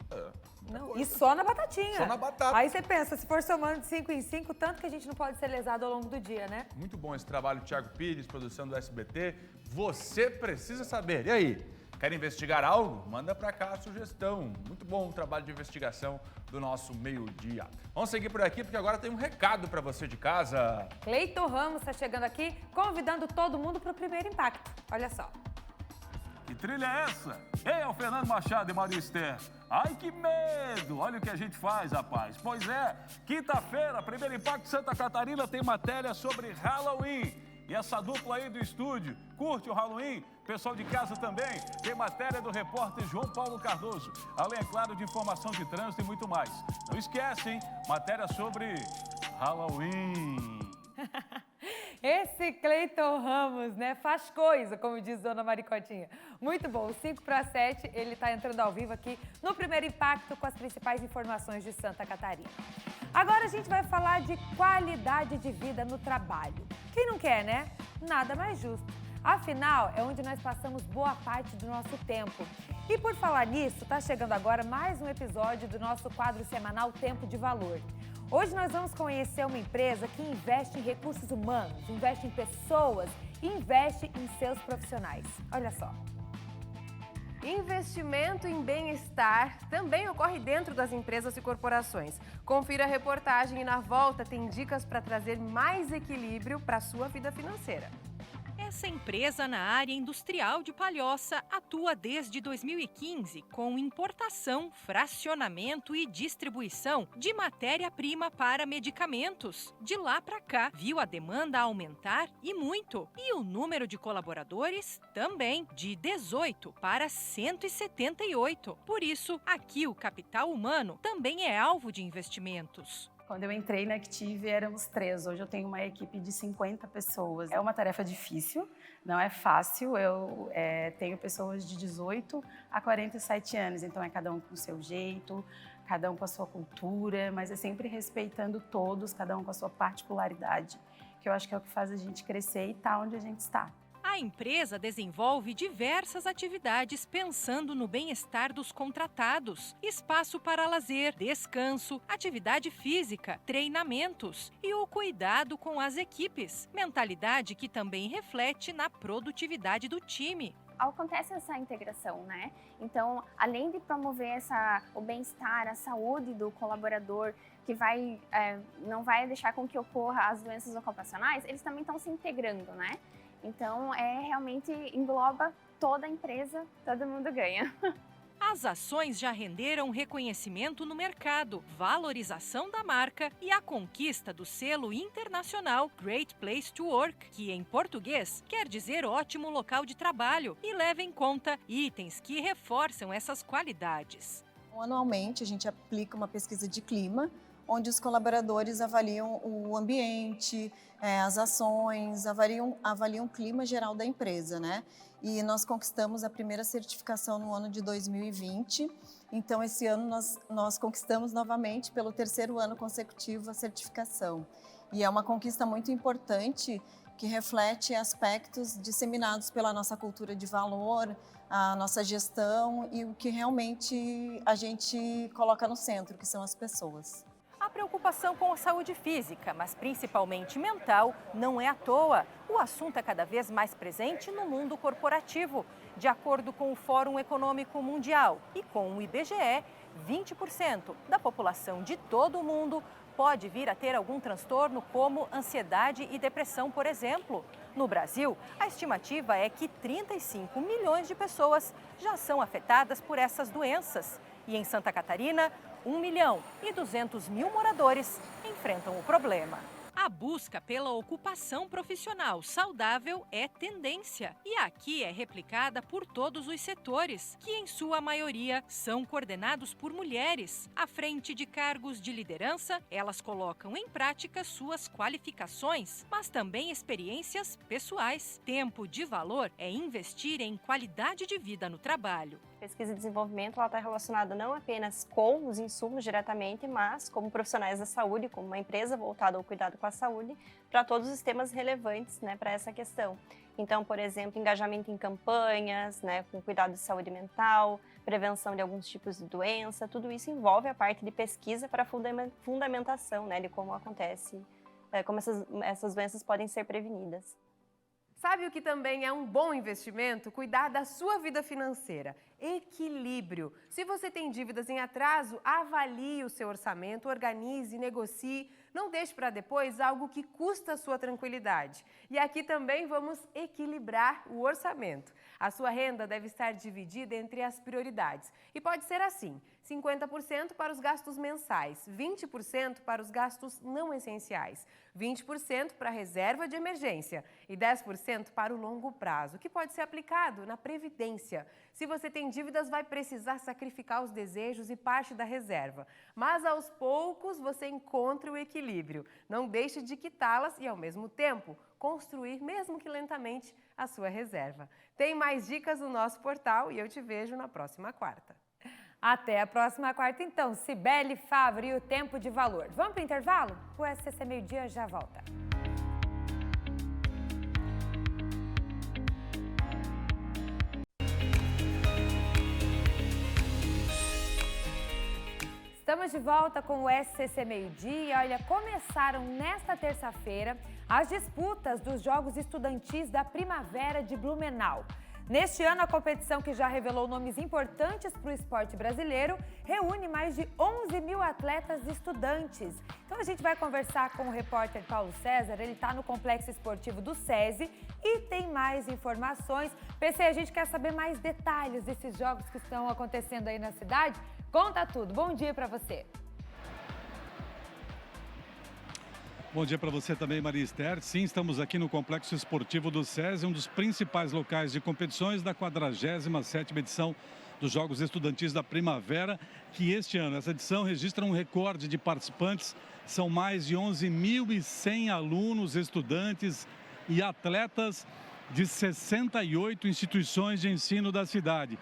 Não, e só na batatinha. Só na batata. Aí você pensa, se for somando de 5 em 5, tanto que a gente não pode ser lesado ao longo do dia, né? Muito bom esse trabalho, Thiago Pires, produção do SBT. Você precisa saber. E aí? Quer investigar algo? Manda para cá a sugestão. Muito bom o trabalho de investigação do nosso meio-dia. Vamos seguir por aqui porque agora tem um recado para você de casa. Cleiton Ramos está chegando aqui, convidando todo mundo para o primeiro impacto. Olha só. Que trilha é essa? Ei, é o Fernando Machado e Maria Esther. Ai, que medo! Olha o que a gente faz, rapaz. Pois é, quinta-feira, Primeiro Impacto Santa Catarina tem matéria sobre Halloween. E essa dupla aí do estúdio, curte o Halloween? Pessoal de casa também, tem matéria do repórter João Paulo Cardoso. Além, é claro, de informação de trânsito e muito mais. Não esquece, hein? Matéria sobre Halloween. Esse Cleiton Ramos, né, faz coisa, como diz Dona Maricotinha. Muito bom, 5:07, ele está entrando ao vivo aqui no Primeiro Impacto com as principais informações de Santa Catarina. Agora a gente vai falar de qualidade de vida no trabalho. Quem não quer, né? Nada mais justo. Afinal, é onde nós passamos boa parte do nosso tempo. E por falar nisso, está chegando agora mais um episódio do nosso quadro semanal Tempo de Valor. Hoje nós vamos conhecer uma empresa que investe em recursos humanos, investe em pessoas e investe em seus profissionais. Olha só. Investimento em bem-estar também ocorre dentro das empresas e corporações. Confira a reportagem e na volta tem dicas para trazer mais equilíbrio para a sua vida financeira. Essa empresa na área industrial de Palhoça atua desde 2015 com importação, fracionamento e distribuição de matéria-prima para medicamentos. De lá para cá, viu a demanda aumentar e muito. E o número de colaboradores também, de 18 para 178. Por isso, aqui o capital humano também é alvo de investimentos. Quando eu entrei na Active, éramos 3. Hoje eu tenho uma equipe de 50 pessoas. É uma tarefa difícil, não é fácil. Eu tenho pessoas de 18 a 47 anos, então é cada um com o seu jeito, cada um com a sua cultura, mas é sempre respeitando todos, cada um com a sua particularidade, que eu acho que é o que faz a gente crescer e estar onde a gente está. A empresa desenvolve diversas atividades pensando no bem-estar dos contratados, espaço para lazer, descanso, atividade física, treinamentos e o cuidado com as equipes, mentalidade que também reflete na produtividade do time. Acontece essa integração, né? Então, além de promover o bem-estar, a saúde do colaborador, que não vai deixar com que ocorra as doenças ocupacionais, eles também estão se integrando, né? Então, realmente engloba toda a empresa, todo mundo ganha. As ações já renderam reconhecimento no mercado, valorização da marca e a conquista do selo internacional Great Place to Work, que em português quer dizer ótimo local de trabalho e leva em conta itens que reforçam essas qualidades. Anualmente, a gente aplica uma pesquisa de clima, onde os colaboradores avaliam o ambiente, as ações, avaliam o clima geral da empresa, né? E nós conquistamos a primeira certificação no ano de 2020. Então, esse ano nós conquistamos novamente, pelo 3º ano consecutivo, a certificação. E é uma conquista muito importante que reflete aspectos disseminados pela nossa cultura de valor, a nossa gestão e o que realmente a gente coloca no centro, que são as pessoas. A preocupação com a saúde física, mas principalmente mental, não é à toa. O assunto é cada vez mais presente no mundo corporativo. De acordo com o Fórum Econômico Mundial e com o IBGE, 20% da população de todo o mundo pode vir a ter algum transtorno como ansiedade e depressão, por exemplo. No Brasil, a estimativa é que 35 milhões de pessoas já são afetadas por essas doenças. E em Santa Catarina, 1.200.000 moradores enfrentam o problema. A busca pela ocupação profissional saudável é tendência e aqui é replicada por todos os setores, que em sua maioria são coordenados por mulheres. À frente de cargos de liderança, elas colocam em prática suas qualificações, mas também experiências pessoais. Tempo de valor é investir em qualidade de vida no trabalho. Pesquisa e desenvolvimento está relacionada não apenas com os insumos diretamente, mas como profissionais da saúde, como uma empresa voltada ao cuidado com a saúde, para todos os temas relevantes, né, para essa questão. Então, por exemplo, engajamento em campanhas, né, com cuidado de saúde mental, prevenção de alguns tipos de doença, tudo isso envolve a parte de pesquisa para fundamentação, né, de como acontece, como essas doenças podem ser prevenidas. Sabe o que também é um bom investimento? Cuidar da sua vida financeira. Equilíbrio. Se você tem dívidas em atraso, avalie o seu orçamento, organize, negocie. Não deixe para depois algo que custa a sua tranquilidade. E aqui também vamos equilibrar o orçamento. A sua renda deve estar dividida entre as prioridades. E pode ser assim: 50% para os gastos mensais, 20% para os gastos não essenciais, 20% para a reserva de emergência e 10% para o longo prazo, que pode ser aplicado na Previdência. Se você tem dívidas, vai precisar sacrificar os desejos e parte da reserva. Mas aos poucos você encontra o equilíbrio. Não deixe de quitá-las e, ao mesmo tempo, construir, mesmo que lentamente, a sua reserva. Tem mais dicas no nosso portal e eu te vejo na próxima quarta. Até a próxima quarta, então. Cibele Favre e o Tempo de Valor. Vamos para o intervalo? O SCC Meio-Dia já volta. Estamos de volta com o SCC Meio-Dia. Olha, começaram nesta terça-feira as disputas dos Jogos Estudantis da Primavera de Blumenau. Neste ano, a competição, que já revelou nomes importantes para o esporte brasileiro, reúne mais de 11 mil atletas estudantes. Então a gente vai conversar com o repórter Paulo César, ele está no Complexo Esportivo do SESI e tem mais informações. PC, a gente quer saber mais detalhes desses jogos que estão acontecendo aí na cidade. Conta tudo. Bom dia para você. Bom dia para você também, Maria Esther. Sim, estamos aqui no Complexo Esportivo do SESI, um dos principais locais de competições da 47ª edição dos Jogos Estudantis da Primavera, que este ano, essa edição, registra um recorde de participantes. São mais de 11.100 alunos, estudantes e atletas de 68 instituições de ensino da cidade.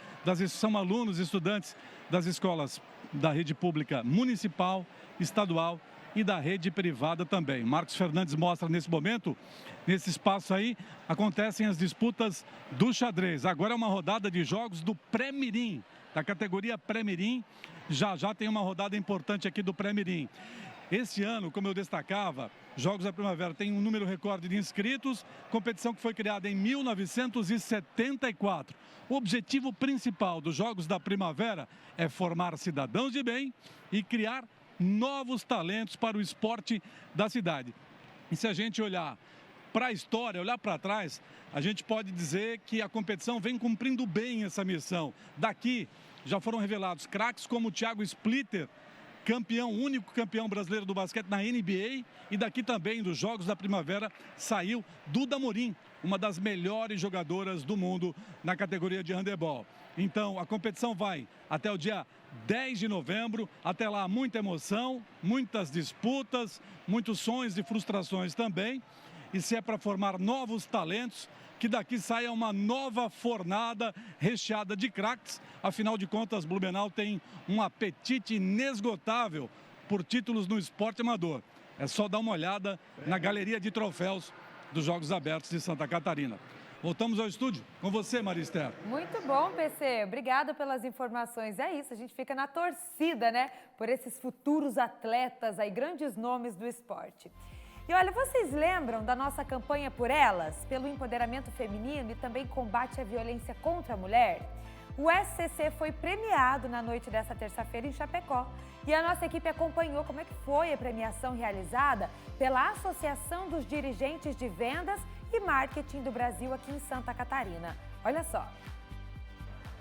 São alunos e estudantes das escolas da rede pública municipal, estadual e da rede privada também. Marcos Fernandes mostra nesse momento, nesse espaço aí, acontecem as disputas do xadrez. Agora é uma rodada de jogos do Pré-Mirim, da categoria Pré-Mirim. Já tem uma rodada importante aqui do Pré-Mirim. Esse ano, como eu destacava, Jogos da Primavera tem um número recorde de inscritos, competição que foi criada em 1974. O objetivo principal dos Jogos da Primavera é formar cidadãos de bem e criar novos talentos para o esporte da cidade. E se a gente olhar para a história, olhar para trás, a gente pode dizer que a competição vem cumprindo bem essa missão. Daqui já foram revelados craques como o Thiago Splitter, único campeão brasileiro do basquete na NBA, e daqui também dos Jogos da Primavera saiu Duda Morim, uma das melhores jogadoras do mundo na categoria de handebol. Então, a competição vai até o dia 10 de novembro. Até lá, muita emoção, muitas disputas, muitos sonhos e frustrações também. E se é para formar novos talentos, que daqui saia uma nova fornada recheada de craques. Afinal de contas, Blumenau tem um apetite inesgotável por títulos no esporte amador. É só dar uma olhada na galeria de troféus dos Jogos Abertos de Santa Catarina. Voltamos ao estúdio com você, Maria Esther. Muito bom, PC. Obrigada pelas informações. É isso, a gente fica na torcida, né? Por esses futuros atletas aí, grandes nomes do esporte. E olha, vocês lembram da nossa campanha por elas? Pelo empoderamento feminino e também combate à violência contra a mulher? O SCC foi premiado na noite dessa terça-feira em Chapecó. E a nossa equipe acompanhou como é que foi a premiação realizada pela Associação dos Dirigentes de Vendas e Marketing do Brasil aqui em Santa Catarina. Olha só.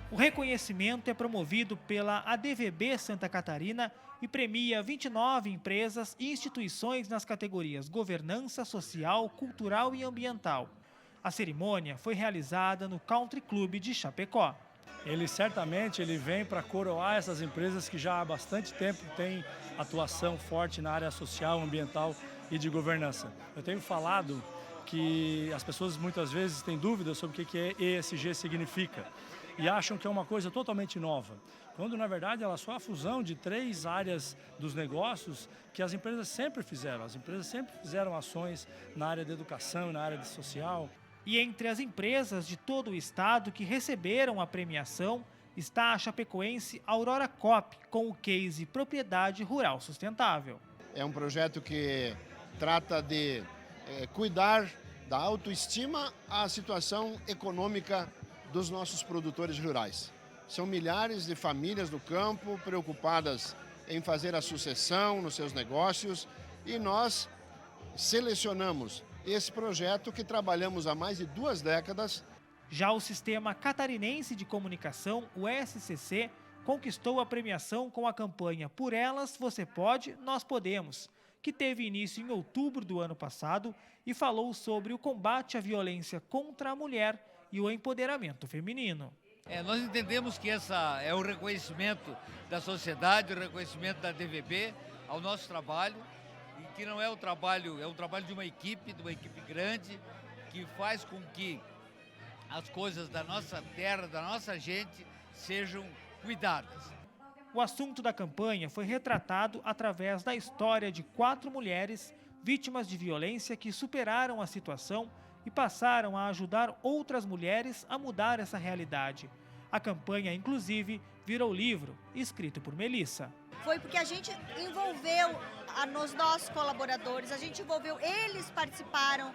O reconhecimento é promovido pela ADVB Santa Catarina e premia 29 empresas e instituições nas categorias Governança Social, Cultural e Ambiental. A cerimônia foi realizada no Country Club de Chapecó. Ele certamente vem para coroar essas empresas que já há bastante tempo têm atuação forte na área social, ambiental e de governança. Eu tenho falado que as pessoas muitas vezes têm dúvidas sobre o que ESG significa e acham que é uma coisa totalmente nova, quando na verdade ela é só a fusão de 3 áreas dos negócios que as empresas sempre fizeram. As empresas sempre fizeram ações na área da educação, na área social. E entre as empresas de todo o estado que receberam a premiação está a chapecoense Aurora Cop, com o case Propriedade Rural Sustentável. É um projeto que trata de cuidar da autoestima à situação econômica dos nossos produtores rurais. São milhares de famílias do campo preocupadas em fazer a sucessão nos seus negócios e nós selecionamos esse projeto que trabalhamos há mais de 2 décadas. Já o Sistema Catarinense de Comunicação, o SCC, conquistou a premiação com a campanha Por Elas, Você Pode, Nós Podemos, que teve início em outubro do ano passado e falou sobre o combate à violência contra a mulher e o empoderamento feminino. Nós entendemos que essa é o reconhecimento da sociedade, o reconhecimento da DVB ao nosso trabalho, e que não é um trabalho de uma equipe grande, que faz com que as coisas da nossa terra, da nossa gente, sejam cuidadas. O assunto da campanha foi retratado através da história de 4 mulheres vítimas de violência que superaram a situação e passaram a ajudar outras mulheres a mudar essa realidade. A campanha, inclusive, virou livro, escrito por Melissa. Foi porque a gente envolveu os nossos colaboradores, a gente envolveu, eles participaram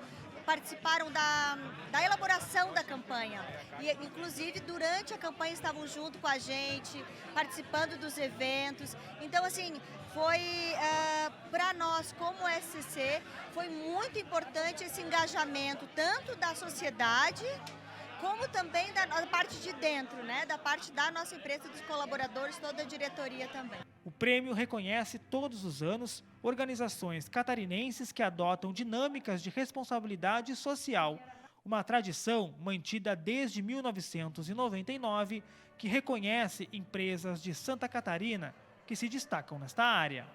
da elaboração da campanha. E, inclusive, durante a campanha estavam junto com a gente, participando dos eventos. Então, assim, foi para nós, como SCC, foi muito importante esse engajamento, tanto da sociedade, como também da parte de dentro, né? Da parte da nossa empresa, dos colaboradores, toda a diretoria também. O prêmio reconhece todos os anos organizações catarinenses que adotam dinâmicas de responsabilidade social, uma tradição mantida desde 1999 que reconhece empresas de Santa Catarina que se destacam nesta área.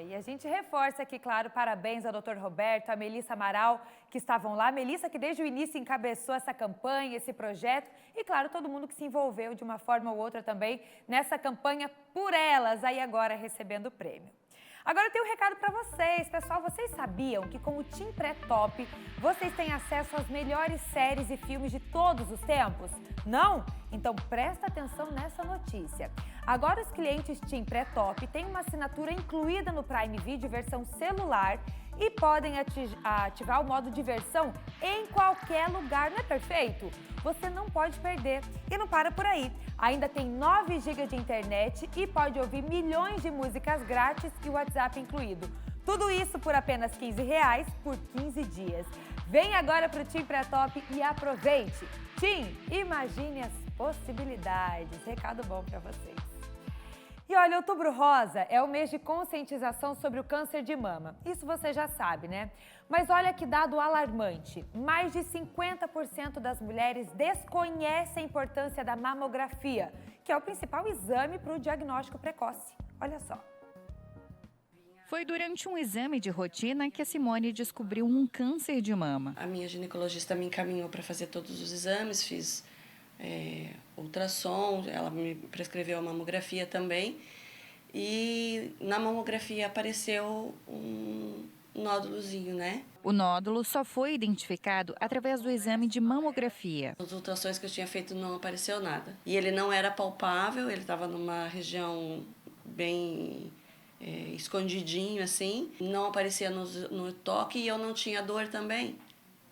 E a gente reforça aqui, claro, parabéns ao Dr. Roberto, à Melissa Amaral, que estavam lá. Melissa, que desde o início encabeçou essa campanha, esse projeto. E, claro, todo mundo que se envolveu de uma forma ou outra também nessa campanha Por Elas, aí agora recebendo o prêmio. Agora eu tenho um recado para vocês. Pessoal, vocês sabiam que com o Tim Pré-Top vocês têm acesso às melhores séries e filmes de todos os tempos? Não? Então presta atenção nessa notícia. Agora os clientes Tim Pré-Top têm uma assinatura incluída no Prime Video versão celular e podem ativar o modo diversão em qualquer lugar. Não é perfeito? Você não pode perder. E não para por aí. Ainda tem 9 GB de internet e pode ouvir milhões de músicas grátis e o WhatsApp incluído. Tudo isso por apenas R$15 por 15 dias. Vem agora para o Tim Pré-Top e aproveite. Tim, imagine as possibilidades. Recado bom para vocês. E olha, Outubro Rosa é o mês de conscientização sobre o câncer de mama. Isso você já sabe, né? Mas olha que dado alarmante. Mais de 50% das mulheres desconhecem a importância da mamografia, que é o principal exame para o diagnóstico precoce. Olha só. Foi durante um exame de rotina que a Simone descobriu um câncer de mama. A minha ginecologista me encaminhou para fazer todos os exames, fiz ultrassom, ela me prescreveu a mamografia também. E na mamografia apareceu um nódulozinho, né? O nódulo só foi identificado através do exame de mamografia. Nas ultrassons que eu tinha feito não apareceu nada. E ele não era palpável, ele estava numa região bem escondidinho assim. Não aparecia no toque e eu não tinha dor também,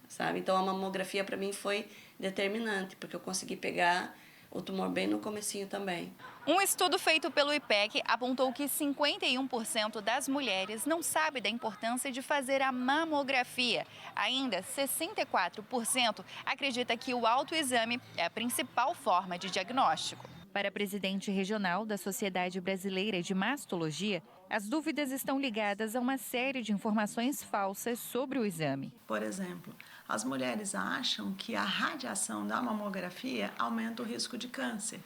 sabe? Então a mamografia para mim foi determinante, porque eu consegui pegar o tumor bem no comecinho também. Um estudo feito pelo IPEC apontou que 51% das mulheres não sabe da importância de fazer a mamografia. Ainda 64% acredita que o autoexame é a principal forma de diagnóstico. Para a presidente regional da Sociedade Brasileira de Mastologia, as dúvidas estão ligadas a uma série de informações falsas sobre o exame. Por exemplo, as mulheres acham que a radiação da mamografia aumenta o risco de câncer.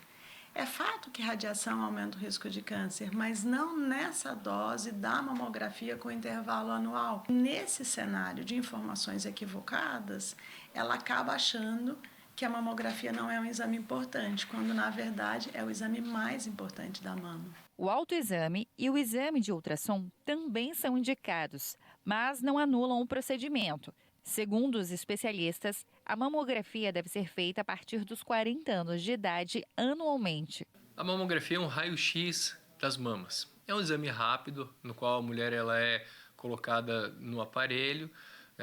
É fato que radiação aumenta o risco de câncer, mas não nessa dose da mamografia com intervalo anual. Nesse cenário de informações equivocadas, ela acaba achando que a mamografia não é um exame importante, quando na verdade é o exame mais importante da mama. O autoexame e o exame de ultrassom também são indicados, mas não anulam o procedimento. Segundo os especialistas, a mamografia deve ser feita a partir dos 40 anos de idade anualmente. A mamografia é um raio-x das mamas. É um exame rápido, no qual a mulher ela é colocada no aparelho,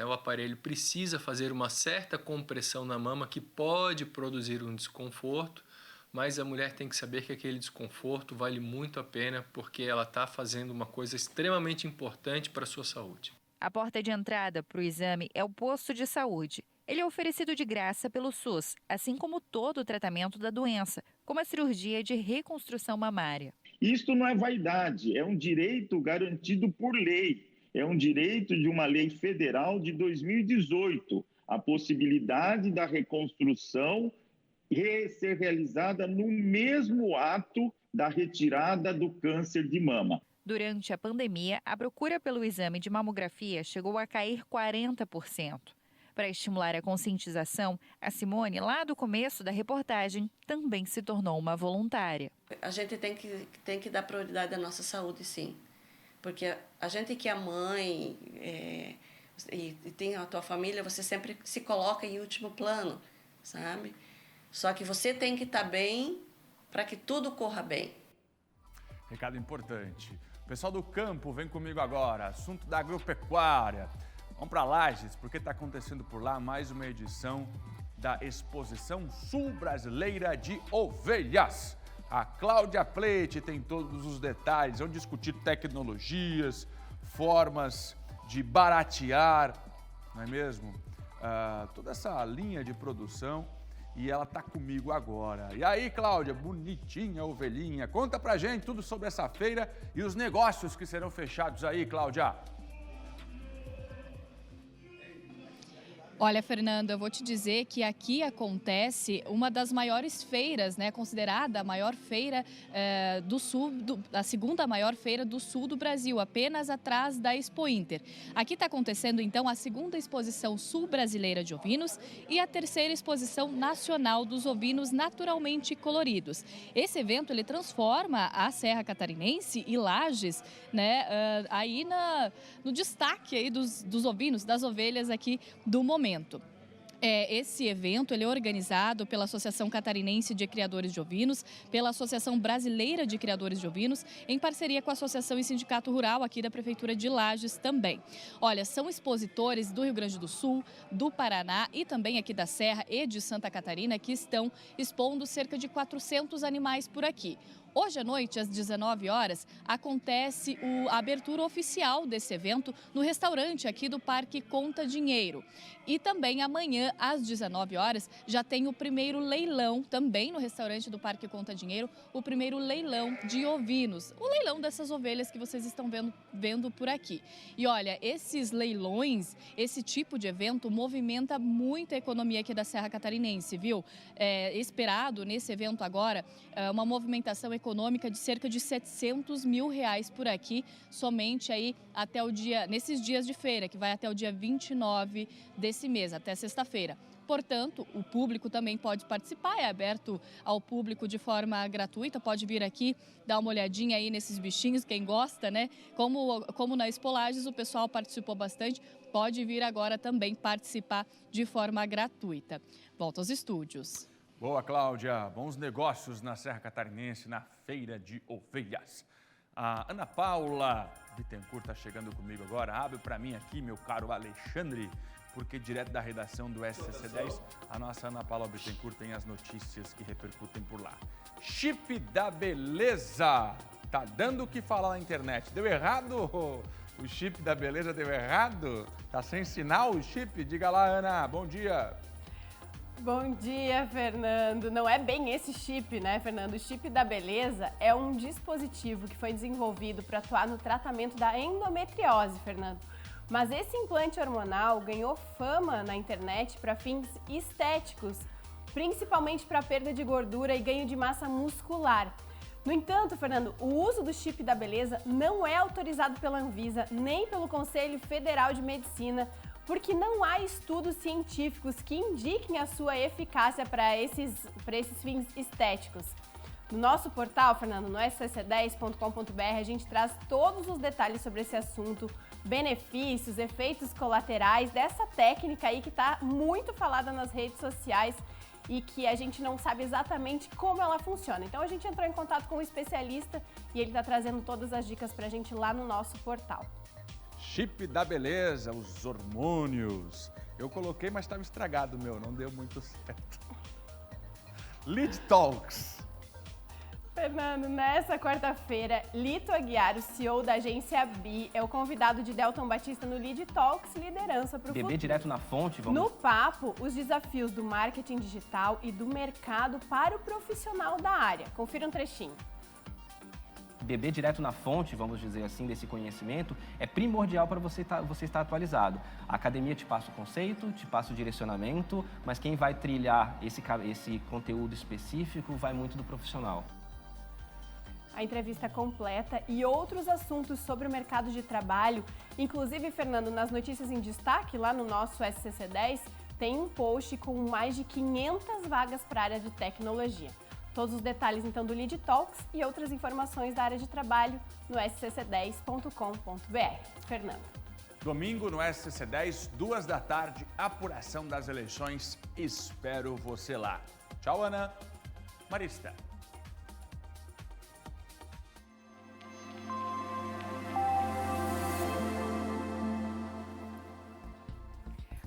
O aparelho precisa fazer uma certa compressão na mama que pode produzir um desconforto, mas a mulher tem que saber que aquele desconforto vale muito a pena porque ela está fazendo uma coisa extremamente importante para a sua saúde. A porta de entrada para o exame é o posto de saúde. Ele é oferecido de graça pelo SUS, assim como todo o tratamento da doença, como a cirurgia de reconstrução mamária. Isto não é vaidade, é um direito garantido por lei. É um direito de uma lei federal de 2018, a possibilidade da reconstrução ser realizada no mesmo ato da retirada do câncer de mama. Durante a pandemia, a procura pelo exame de mamografia chegou a cair 40%. Para estimular a conscientização, a Simone, lá do começo da reportagem, também se tornou uma voluntária. A gente tem que dar prioridade à nossa saúde, sim. Porque a gente que é mãe e tem a tua família, você sempre se coloca em último plano, sabe? Só que você tem que estar bem para que tudo corra bem. Recado importante. O pessoal do campo vem comigo agora. Assunto da agropecuária. Vamos para Lages, porque está acontecendo por lá mais uma edição da Exposição Sul Brasileira de Ovelhas. A Cláudia Pleite tem todos os detalhes, vão discutir tecnologias, formas de baratear, não é mesmo? Toda essa linha de produção e ela está comigo agora. E aí, Cláudia, bonitinha ovelhinha, conta pra gente tudo sobre essa feira e os negócios que serão fechados aí, Cláudia. Olha, Fernando, eu vou te dizer que aqui acontece uma das maiores feiras, né, considerada a maior feira do sul, a segunda maior feira do sul do Brasil, apenas atrás da Expo Inter. Aqui está acontecendo, então, a segunda exposição sul brasileira de ovinos e a terceira exposição nacional dos ovinos naturalmente coloridos. Esse evento, ele transforma a Serra Catarinense e Lages, né, aí no destaque aí dos ovinos, das ovelhas aqui do momento. Esse evento ele é organizado pela Associação Catarinense de Criadores de Ovinos, pela Associação Brasileira de Criadores de Ovinos, em parceria com a Associação e Sindicato Rural aqui da Prefeitura de Lages também. Olha, são expositores do Rio Grande do Sul, do Paraná e também aqui da Serra e de Santa Catarina que estão expondo cerca de 400 animais por aqui. Hoje à noite, às 19 horas, acontece a abertura oficial desse evento no restaurante aqui do Parque Conta Dinheiro. E também amanhã, às 19 horas, já tem o primeiro leilão, também no restaurante do Parque Conta Dinheiro, o primeiro leilão de ovinos. O leilão dessas ovelhas que vocês estão vendo por aqui. E olha, esses leilões, esse tipo de evento movimenta muito a economia aqui da Serra Catarinense, viu? Esperado nesse evento agora uma movimentação econômica de cerca de R$700 mil por aqui, somente aí até nesses dias de feira, que vai até o dia 29 desse mês, até sexta-feira. Portanto, o público também pode participar, é aberto ao público de forma gratuita, pode vir aqui dar uma olhadinha aí nesses bichinhos, quem gosta, né? Como na Expo Lages o pessoal participou bastante, pode vir agora também participar de forma gratuita. Volto aos estúdios. Boa, Cláudia. Bons negócios na Serra Catarinense, na Feira de Ovelhas. A Ana Paula Bittencourt está chegando comigo agora. Abre para mim aqui, meu caro Alexandre, porque direto da redação do SCC10, a nossa Ana Paula Bittencourt tem as notícias que repercutem por lá. Chip da beleza. Tá dando o que falar na internet. Deu errado? O chip da beleza deu errado? Tá sem sinal o chip? Diga lá, Ana. Bom dia. Bom dia, Fernando. Não é bem esse chip, né, Fernando? O chip da beleza é um dispositivo que foi desenvolvido para atuar no tratamento da endometriose, Fernando. Mas esse implante hormonal ganhou fama na internet para fins estéticos, principalmente para perda de gordura e ganho de massa muscular. No entanto, Fernando, o uso do chip da beleza não é autorizado pela Anvisa nem pelo Conselho Federal de Medicina, porque não há estudos científicos que indiquem a sua eficácia para esses fins estéticos. No nosso portal, Fernando, no scc10.com.br, a gente traz todos os detalhes sobre esse assunto, benefícios, efeitos colaterais dessa técnica aí que está muito falada nas redes sociais e que a gente não sabe exatamente como ela funciona. Então a gente entrou em contato com um especialista e ele está trazendo todas as dicas para a gente lá no nosso portal. chip da beleza, os hormônios. Eu coloquei, mas estava estragado o meu, não deu muito certo. Lead Talks. Fernando, nessa quarta-feira, Lito Aguiar, o CEO da agência BI, é o convidado de Delton Batista no Lead Talks Liderança para o Futuro. Beber direto na fonte, vamos... No papo, os desafios do marketing digital e do mercado para o profissional da área. Confira um trechinho. Beber direto na fonte, vamos dizer assim, desse conhecimento, é primordial para você estar atualizado. A academia te passa o conceito, te passa o direcionamento, mas quem vai trilhar esse conteúdo específico vai muito do profissional. A entrevista completa e outros assuntos sobre o mercado de trabalho, inclusive, Fernando, nas notícias em destaque, lá no nosso SCC10, tem um post com mais de 500 vagas para a área de tecnologia. Todos os detalhes, então, do Lead Talks e outras informações da área de trabalho no scc10.com.br. Fernando. Domingo no SCC10, 14h, apuração das eleições. Espero você lá. Tchau, Ana. Marista.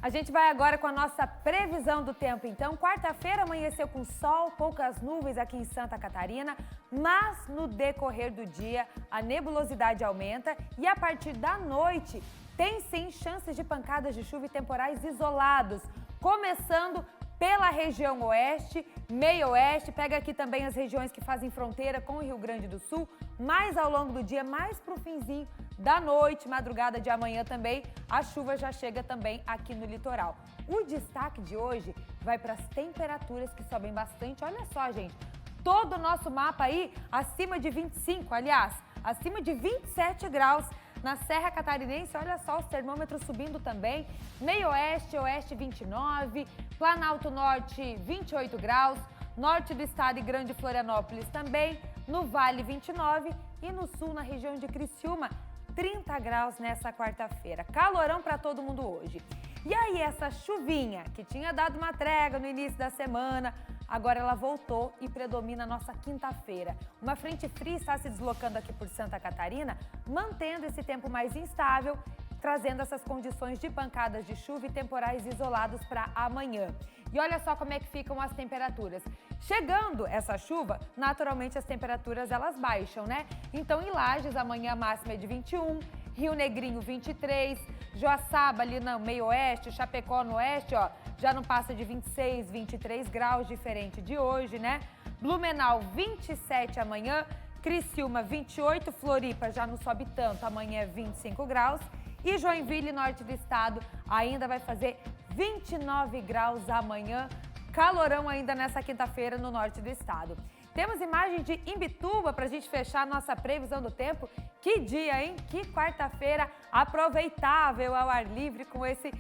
A gente vai agora com a nossa previsão do tempo. Então, quarta-feira amanheceu com sol, poucas nuvens aqui em Santa Catarina, mas no decorrer do dia a nebulosidade aumenta e a partir da noite tem sim chances de pancadas de chuva e temporais isolados, começando pela região oeste, meio oeste, pega aqui também as regiões que fazem fronteira com o Rio Grande do Sul, mas ao longo do dia, mais pro finzinho da noite, madrugada de amanhã também, a chuva já chega também aqui no litoral. O destaque de hoje vai para as temperaturas que sobem bastante. Olha só, gente, todo o nosso mapa aí acima de 25, aliás, acima de 27 graus. Na Serra Catarinense, olha só os termômetros subindo também. Meio oeste, oeste 29, Planalto Norte 28 graus, norte do estado e Grande Florianópolis também, no Vale 29 e no sul, na região de Criciúma, 30 graus nessa quarta-feira. Calorão para todo mundo hoje. E aí essa chuvinha que tinha dado uma trégua no início da semana, agora ela voltou e predomina a nossa quinta-feira. Uma frente fria está se deslocando aqui por Santa Catarina, mantendo esse tempo mais instável, trazendo essas condições de pancadas de chuva e temporais isolados para amanhã. E olha só como é que ficam as temperaturas. Chegando essa chuva, naturalmente as temperaturas elas baixam, né? Então em Lages amanhã a máxima é de 21, Rio Negrinho 23, Joaçaba ali no meio oeste, Chapecó no oeste, ó, já não passa de 26, 23 graus, diferente de hoje, né? Blumenau 27 amanhã, Criciúma 28, Floripa já não sobe tanto, amanhã é 25 graus. E Joinville, norte do estado, ainda vai fazer 29 graus amanhã, calorão ainda nessa quinta-feira no norte do estado. Temos imagem de Imbituba para a gente fechar nossa previsão do tempo. Que dia, hein? Que quarta-feira aproveitável ao ar livre com esse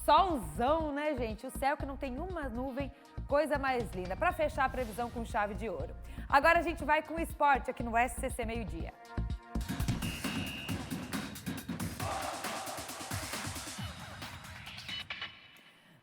solzão, né, gente? O céu que não tem uma nuvem, coisa mais linda. Para fechar a previsão com chave de ouro. Agora a gente vai com o esporte aqui no SCC Meio-Dia.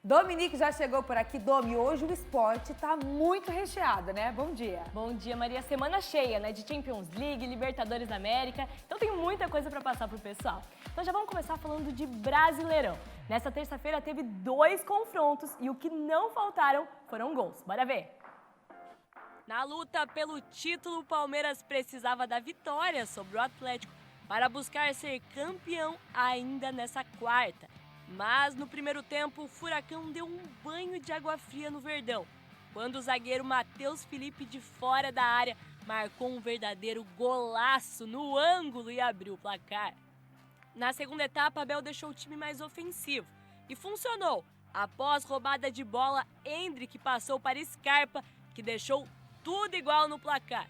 Dominique já chegou por aqui. Domi, hoje o esporte tá muito recheado, né? Bom dia. Bom dia, Maria. Semana cheia, né? De Champions League, Libertadores da América. Então tem muita coisa para passar pro pessoal. Então já vamos começar falando de Brasileirão. Nessa terça-feira teve 2 confrontos e o que não faltaram foram gols. Bora ver. Na luta pelo título, o Palmeiras precisava da vitória sobre o Atlético para buscar ser campeão ainda nessa quarta. Mas no primeiro tempo, o Furacão deu um banho de água fria no Verdão, quando o zagueiro Matheus Felipe, de fora da área, marcou um verdadeiro golaço no ângulo e abriu o placar. Na segunda etapa, Abel deixou o time mais ofensivo e funcionou. Após roubada de bola, Endrick passou para Scarpa, que deixou tudo igual no placar.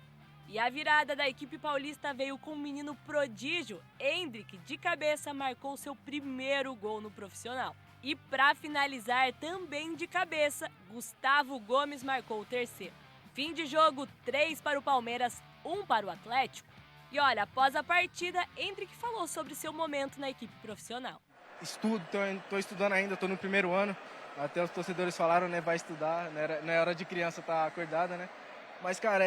E a virada da equipe paulista veio com o menino prodígio. Endrick, de cabeça, marcou seu primeiro gol no profissional. E para finalizar, também de cabeça, Gustavo Gomes marcou o terceiro. Fim de jogo, 3 para o Palmeiras, 1 para o Atlético. E olha, após a partida, Endrick falou sobre seu momento na equipe profissional. Estudo, estou estudando ainda, estou no primeiro ano. Até os torcedores falaram, né, vai estudar, não é hora de criança estar acordada, né? Mas, cara,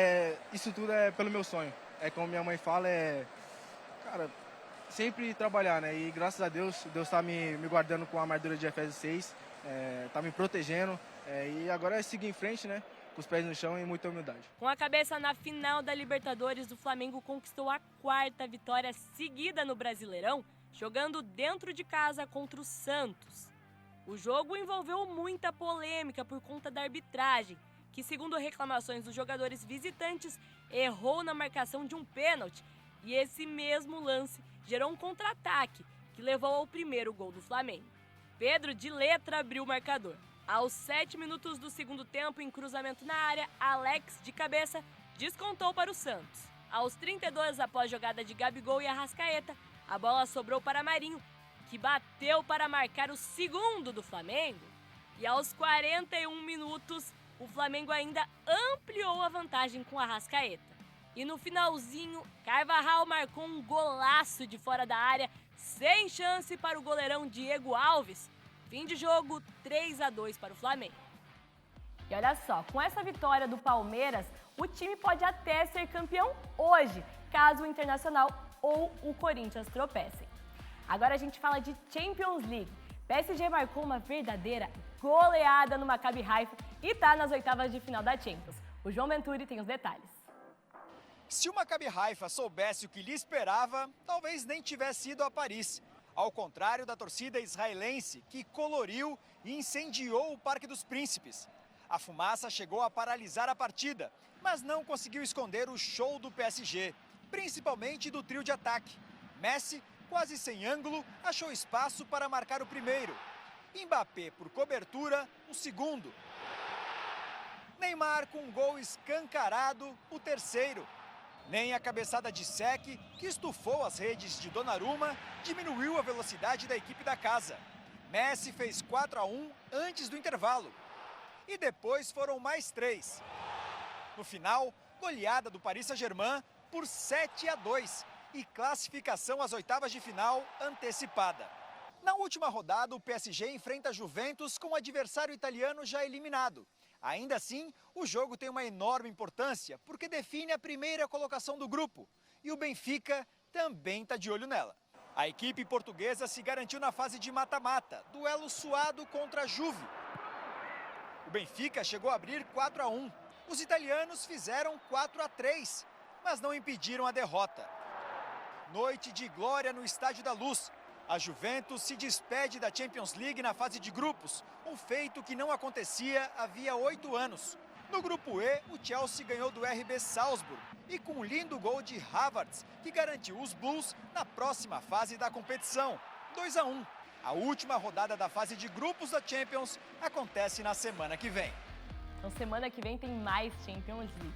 isso tudo é pelo meu sonho. É como minha mãe fala, cara, sempre trabalhar, né? E graças a Deus, Deus está me guardando com a armadura de Efésios 6, está me protegendo. E agora é seguir em frente, né? Com os pés no chão e muita humildade. Com a cabeça na final da Libertadores, o Flamengo conquistou a 4ª vitória seguida no Brasileirão, jogando dentro de casa contra o Santos. O jogo envolveu muita polêmica por conta da arbitragem, que, segundo reclamações dos jogadores visitantes, errou na marcação de um pênalti, e esse mesmo lance gerou um contra-ataque, que levou ao primeiro gol do Flamengo. Pedro de letra abriu o marcador. Aos 7 minutos do segundo tempo, em cruzamento na área, Alex, de cabeça, descontou para o Santos. Aos 32, após jogada de Gabigol e Arrascaeta, a bola sobrou para Marinho, que bateu para marcar o segundo do Flamengo. E aos 41 minutos, o Flamengo ainda ampliou a vantagem com Arrascaeta. E no finalzinho, Carvajal marcou um golaço de fora da área, sem chance para o goleirão Diego Alves. Fim de jogo, 3-2 para o Flamengo. E olha só, com essa vitória do Palmeiras, o time pode até ser campeão hoje, caso o Internacional ou o Corinthians tropecem. Agora a gente fala de Champions League. PSG marcou uma verdadeira goleada no Maccabi Haifa e está nas oitavas de final da Champions. O João Venturi tem os detalhes. Se o Maccabi Haifa soubesse o que lhe esperava, talvez nem tivesse ido a Paris. Ao contrário da torcida israelense, que coloriu e incendiou o Parque dos Príncipes. A fumaça chegou a paralisar a partida, mas não conseguiu esconder o show do PSG, principalmente do trio de ataque. Messi, quase sem ângulo, achou espaço para marcar o primeiro. Mbappé, por cobertura, o segundo. Neymar, com um gol escancarado, o terceiro. Nem a cabeçada de Sek, que estufou as redes de Donnarumma, diminuiu a velocidade da equipe da casa. Messi fez 4-1 antes do intervalo. E depois foram mais 3. No final, goleada do Paris Saint-Germain por 7-2 e classificação às oitavas de final antecipada. Na última rodada, o PSG enfrenta a Juventus com o adversário italiano já eliminado. Ainda assim, o jogo tem uma enorme importância, porque define a primeira colocação do grupo. E o Benfica também está de olho nela. A equipe portuguesa se garantiu na fase de mata-mata, duelo suado contra a Juve. O Benfica chegou a abrir 4-1. Os italianos fizeram 4-3, mas não impediram a derrota. Noite de glória no Estádio da Luz. A Juventus se despede da Champions League na fase de grupos, um feito que não acontecia havia 8 anos. No grupo E, o Chelsea ganhou do RB Salzburg e com um lindo gol de Havertz, que garantiu os Blues na próxima fase da competição, 2-1. A última rodada da fase de grupos da Champions acontece na semana que vem. Então, semana que vem tem mais Champions League.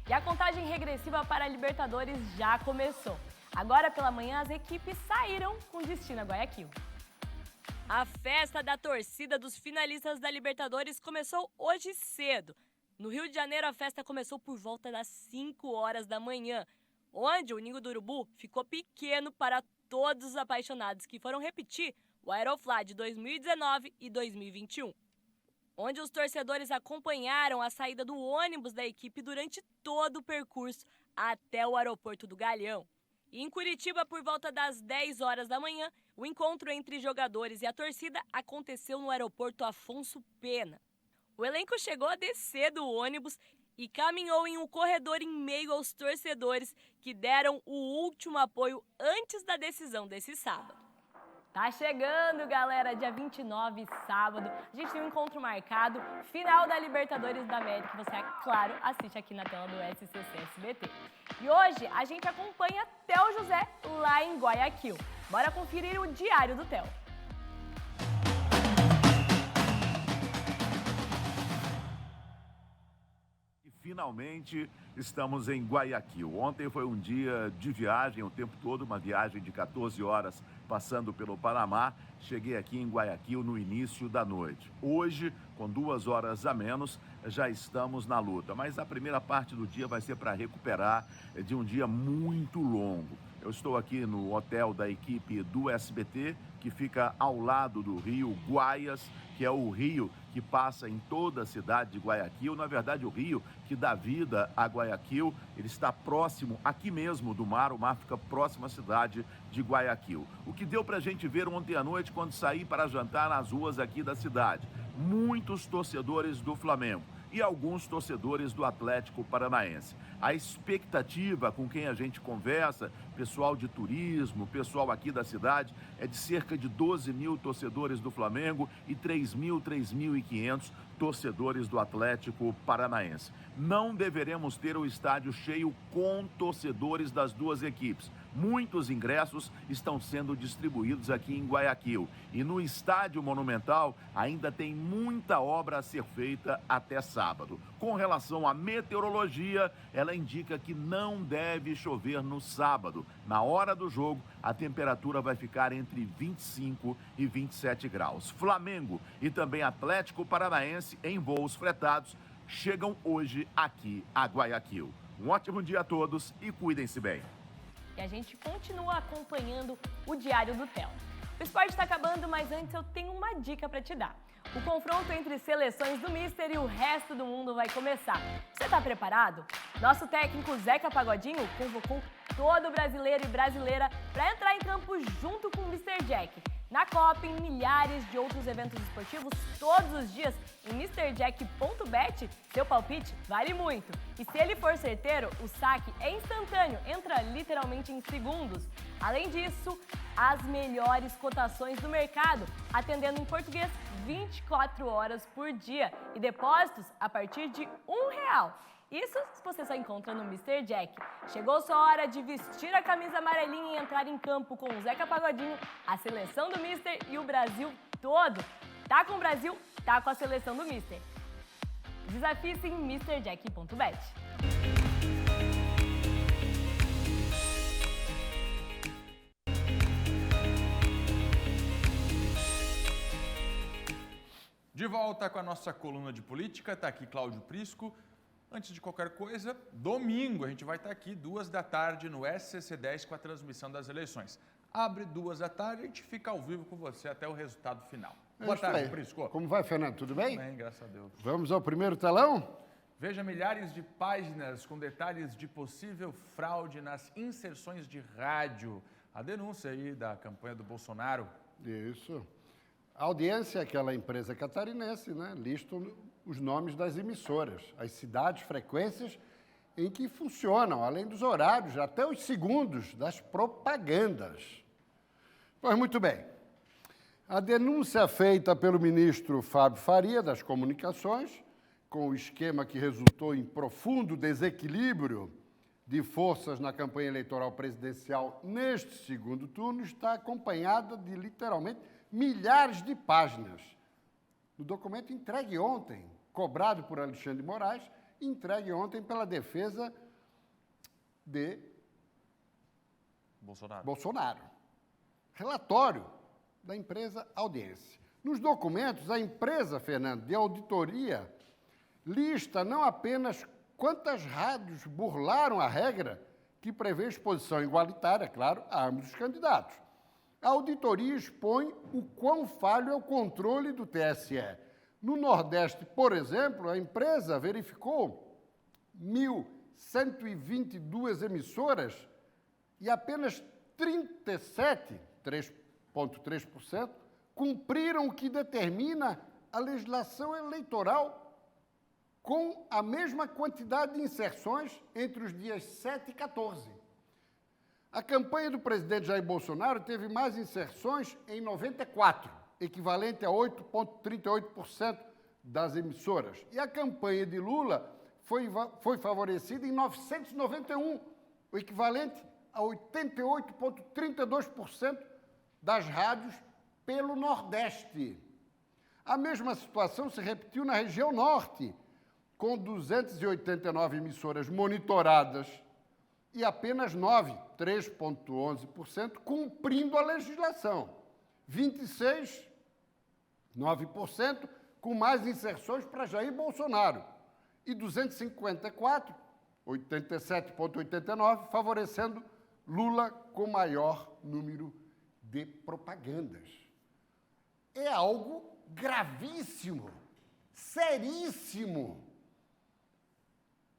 E a contagem regressiva para a Libertadores já começou. Agora pela manhã, as equipes saíram com destino a Guayaquil. A festa da torcida dos finalistas da Libertadores começou hoje cedo. No Rio de Janeiro, a festa começou por volta das 5 horas da manhã, onde o Ninho do Urubu ficou pequeno para todos os apaixonados que foram repetir o Aeroflá de 2019 e 2021. Onde os torcedores acompanharam a saída do ônibus da equipe durante todo o percurso até o aeroporto do Galeão. E em Curitiba, por volta das 10 horas da manhã, o encontro entre jogadores e a torcida aconteceu no aeroporto Afonso Pena. O elenco chegou a descer do ônibus e caminhou em um corredor em meio aos torcedores que deram o último apoio antes da decisão desse sábado. Tá chegando, galera, dia 29, sábado. A gente tem um encontro marcado, final da Libertadores da América. Você, é claro, assiste aqui na tela do SCC SBT. E hoje a gente acompanha Theo José lá em Guayaquil. Bora conferir o diário do Theo. Finalmente estamos em Guayaquil. Ontem foi um dia de viagem, o tempo todo, uma viagem de 14 horas passando pelo Panamá. Cheguei aqui em Guayaquil no início da noite. Hoje, com 2 horas a menos, já estamos na luta. Mas a primeira parte do dia vai ser para recuperar de um dia muito longo. Eu estou aqui no hotel da equipe do SBT, que fica ao lado do rio Guaias, que é o rio que passa em toda a cidade de Guayaquil. Na verdade, o rio que dá vida a Guayaquil, ele está próximo aqui mesmo do mar, o mar fica próximo à cidade de Guayaquil. O que deu para a gente ver ontem à noite, quando saí para jantar nas ruas aqui da cidade, muitos torcedores do Flamengo e alguns torcedores do Atlético Paranaense. A expectativa com quem a gente conversa, pessoal de turismo, pessoal aqui da cidade, é de cerca de 12 mil torcedores do Flamengo e 3.500 torcedores do Atlético Paranaense. Não deveremos ter o estádio cheio com torcedores das duas equipes. Muitos ingressos estão sendo distribuídos aqui em Guayaquil. E no Estádio Monumental ainda tem muita obra a ser feita até sábado. Com relação à meteorologia, ela indica que não deve chover no sábado. Na hora do jogo, a temperatura vai ficar entre 25 e 27 graus. Flamengo e também Atlético Paranaense, em voos fretados, chegam hoje aqui a Guayaquil. Um ótimo dia a todos e cuidem-se bem. E a gente continua acompanhando o Diário do Theo. O esporte está acabando, mas antes eu tenho uma dica para te dar. O confronto entre seleções do Mister e o resto do mundo vai começar. Você está preparado? Nosso técnico Zeca Pagodinho convocou todo brasileiro e brasileira para entrar em campo junto com o Mr. Jack. Na Copa, em milhares de outros eventos esportivos, todos os dias, em MrJack.bet, seu palpite vale muito. E se ele for certeiro, o saque é instantâneo, entra literalmente em segundos. Além disso, as melhores cotações do mercado, atendendo em português 24 horas por dia e depósitos a partir de R$1. Isso você só encontra no Mr. Jack. Chegou sua hora de vestir a camisa amarelinha e entrar em campo com o Zeca Pagodinho, a seleção do Mister e o Brasil todo. Tá com o Brasil, tá com a seleção do Mister. Desafie-se em MrJack.bet. De volta com a nossa coluna de política, está aqui Cláudio Prisco. Antes de qualquer coisa, domingo a gente vai estar aqui 2 da tarde no SCC10 com a transmissão das eleições. Abre 2 da tarde e a gente fica ao vivo com você até o resultado final. Boa tarde, Prisco. Como vai, Fernando? Tudo bem? Bem, graças a Deus. Vamos ao primeiro telão? Veja milhares de páginas com detalhes de possível fraude nas inserções de rádio. A denúncia aí da campanha do Bolsonaro. Isso. A Audiência, aquela empresa catarinense, né, lista os nomes das emissoras, as cidades, frequências em que funcionam, além dos horários, até os segundos das propagandas. Pois muito bem. A denúncia feita pelo ministro Fábio Faria, das Comunicações, com o esquema que resultou em profundo desequilíbrio de forças na campanha eleitoral presidencial neste segundo turno, está acompanhada de, literalmente, milhares de páginas. No documento entregue ontem, cobrado por Alexandre de Moraes, entregue ontem pela defesa de Bolsonaro. Relatório da empresa Audiência. Nos documentos, a empresa, Fernando, de auditoria, lista não apenas quantas rádios burlaram a regra que prevê exposição igualitária, claro, a ambos os candidatos. A auditoria expõe o quão falho é o controle do TSE. No Nordeste, por exemplo, a empresa verificou 1.122 emissoras e apenas 37, 3,3%, cumpriram o que determina a legislação eleitoral com a mesma quantidade de inserções entre os dias 7 e 14. A campanha do presidente Jair Bolsonaro teve mais inserções em 94, equivalente a 8,38% das emissoras. E a campanha de Lula foi favorecida em 991, o equivalente a 88,32% das rádios pelo Nordeste. A mesma situação se repetiu na região Norte, com 289 emissoras monitoradas e apenas 9, 3,11%, cumprindo a legislação. 26, 9%, com mais inserções para Jair Bolsonaro. E 254, 87,89%, favorecendo Lula com maior número de propagandas. É algo gravíssimo, seríssimo,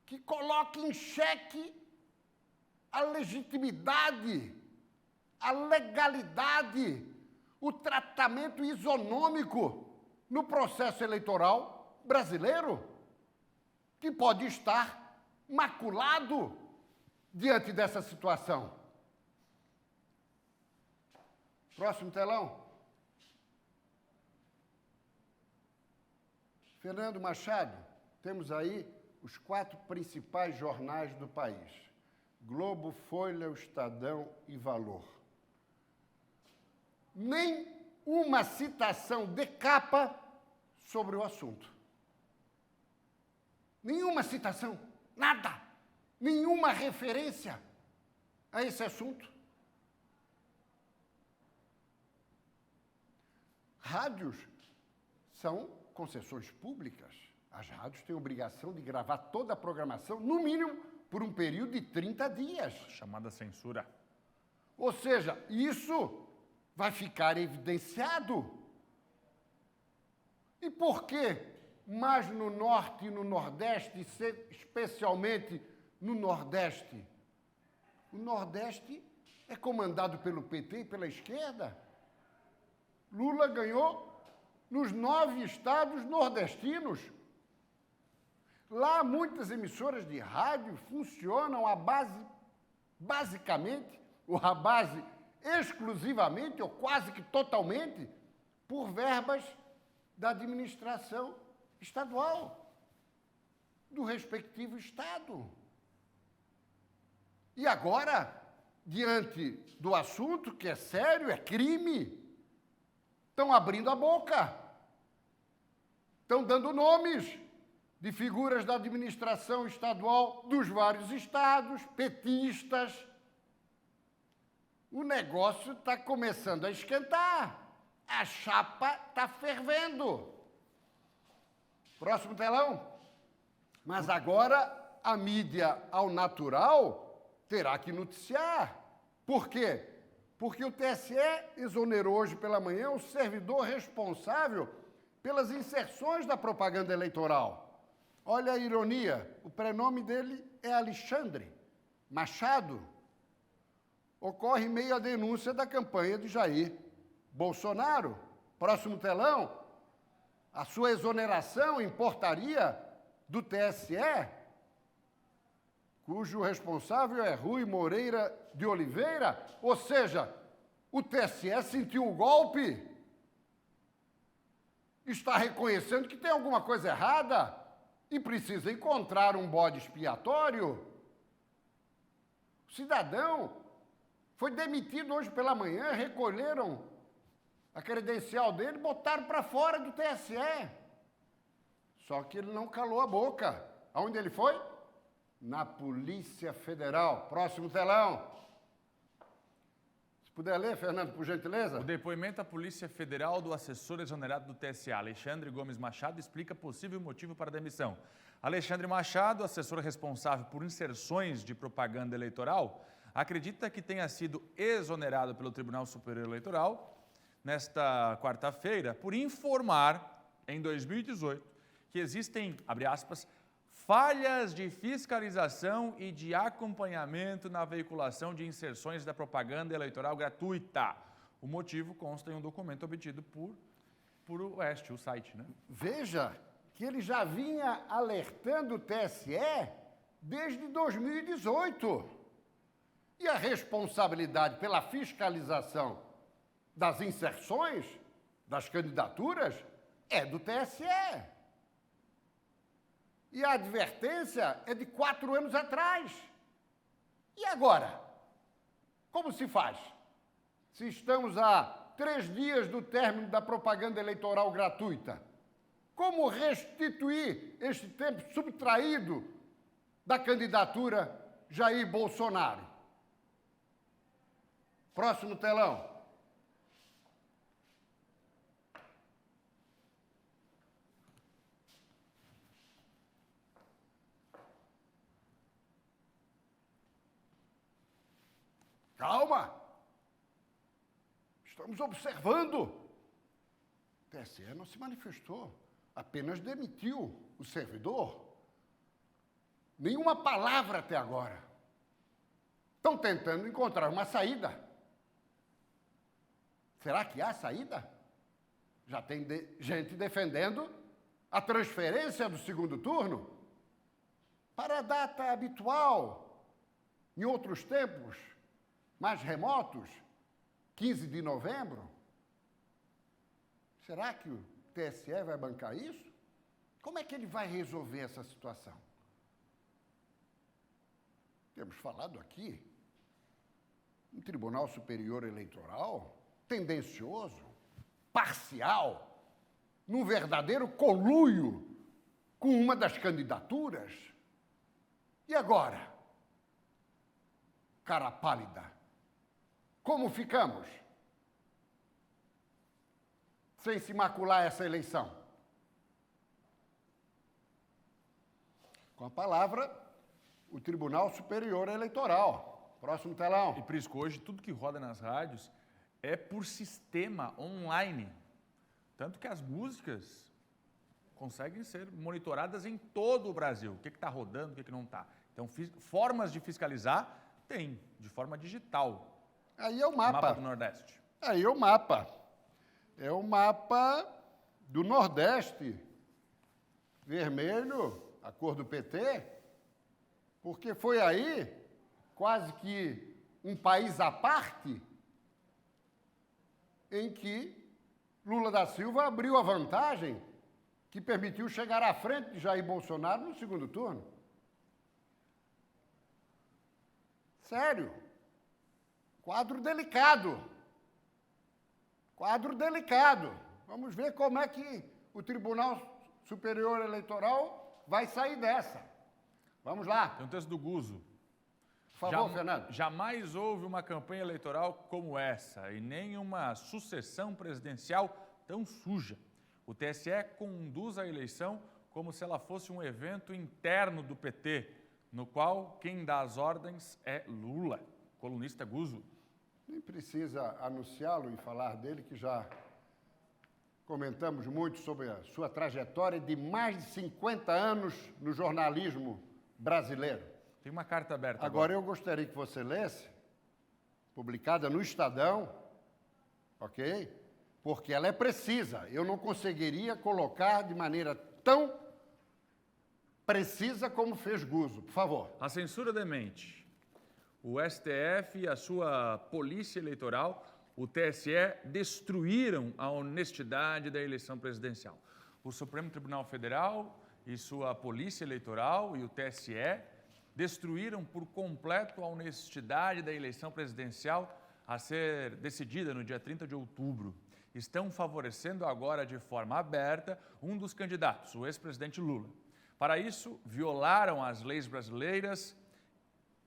que coloca em xeque a legitimidade, a legalidade, o tratamento isonômico no processo eleitoral brasileiro, que pode estar maculado diante dessa situação. Próximo telão. Fernando Machado, temos aí os 4 principais jornais do país: Globo, Folha, o Estadão e Valor. Nem uma citação de capa sobre o assunto. Nenhuma citação, nada, nenhuma referência a esse assunto. Rádios são concessões públicas. As rádios têm obrigação de gravar toda a programação, no mínimo, por um período de 30 dias. Chamada censura. Ou seja, isso vai ficar evidenciado. E por que mais no Norte e no Nordeste, especialmente no Nordeste? O Nordeste é comandado pelo PT e pela esquerda. Lula ganhou nos 9 estados nordestinos. Lá, muitas emissoras de rádio funcionam basicamente, ou à base exclusivamente, ou quase que totalmente, por verbas da administração estadual, do respectivo estado. E agora, diante do assunto, que é sério, é crime, estão abrindo a boca, estão dando nomes de figuras da administração estadual dos vários estados, petistas. O negócio está começando a esquentar, a chapa está fervendo. Próximo telão. Mas agora a mídia ao natural terá que noticiar. Por quê? Porque o TSE exonerou hoje pela manhã o servidor responsável pelas inserções da propaganda eleitoral. Olha a ironia, o prenome dele é Alexandre Machado. Ocorre em meio à denúncia da campanha de Jair Bolsonaro. Próximo telão, a sua exoneração em portaria do TSE, cujo responsável é Rui Moreira de Oliveira, ou seja, o TSE sentiu o golpe, está reconhecendo que tem alguma coisa errada e precisa encontrar um bode expiatório. O cidadão foi demitido hoje pela manhã, recolheram a credencial dele, botaram para fora do TSE. Só que ele não calou a boca. Aonde ele foi? Na Polícia Federal. Próximo telão. Se puder ler, Fernando, por gentileza. O depoimento à Polícia Federal do assessor exonerado do TSE, Alexandre Gomes Machado, explica possível motivo para a demissão. Alexandre Machado, assessor responsável por inserções de propaganda eleitoral, acredita que tenha sido exonerado pelo Tribunal Superior Eleitoral nesta quarta-feira por informar, em 2018, que existem, abre aspas, falhas de fiscalização e de acompanhamento na veiculação de inserções da propaganda eleitoral gratuita. O motivo consta em um documento obtido por o site, né? Veja que ele já vinha alertando o TSE desde 2018. E a responsabilidade pela fiscalização das inserções, das candidaturas, é do TSE. E a advertência é de 4 anos atrás. E agora? Como se faz? Se estamos a 3 dias do término da propaganda eleitoral gratuita, como restituir este tempo subtraído da candidatura Jair Bolsonaro? Próximo telão. Calma! Estamos observando. O TSE não se manifestou, apenas demitiu o servidor. Nenhuma palavra até agora. Estão tentando encontrar uma saída. Será que há saída? Já tem gente defendendo a transferência do segundo turno para a data habitual, em outros tempos mais remotos, 15 de novembro. Será que o TSE vai bancar isso? Como é que ele vai resolver essa situação? Temos falado aqui um Tribunal Superior Eleitoral tendencioso, parcial, num verdadeiro conluio com uma das candidaturas. E agora? Cara pálida, como ficamos? Sem se macular essa eleição. Com a palavra, o Tribunal Superior Eleitoral. Próximo telão. E, Prisco, hoje tudo que roda nas rádios é por sistema online. Tanto que as músicas conseguem ser monitoradas em todo o Brasil. O que está rodando, o que não está. Então, formas de fiscalizar tem, de forma digital. Aí é o mapa. Mapa do Nordeste. Aí é o mapa. É o mapa do Nordeste. Vermelho, a cor do PT, porque foi aí, quase que um país à parte, em que Lula da Silva abriu a vantagem que permitiu chegar à frente de Jair Bolsonaro no segundo turno. Sério. Quadro delicado. Quadro delicado. Vamos ver como é que o Tribunal Superior Eleitoral vai sair dessa. Vamos lá. Tem um texto do Guzzo. Por favor, Fernando. Jamais houve uma campanha eleitoral como essa e nem uma sucessão presidencial tão suja. O TSE conduz a eleição como se ela fosse um evento interno do PT, no qual quem dá as ordens é Lula, colunista Guzzo. Nem precisa anunciá-lo e falar dele, que já comentamos muito sobre a sua trajetória de mais de 50 anos no jornalismo brasileiro. Tem uma carta aberta. Agora eu gostaria que você lesse, publicada no Estadão, ok? Porque ela é precisa. Eu não conseguiria colocar de maneira tão precisa como fez Guzzo. Por favor. A censura demente. O STF e a sua polícia eleitoral, o TSE, destruíram a honestidade da eleição presidencial. O Supremo Tribunal Federal e sua polícia eleitoral e o TSE destruíram por completo a honestidade da eleição presidencial a ser decidida no dia 30 de outubro. Estão favorecendo agora de forma aberta um dos candidatos, o ex-presidente Lula. Para isso, violaram as leis brasileiras,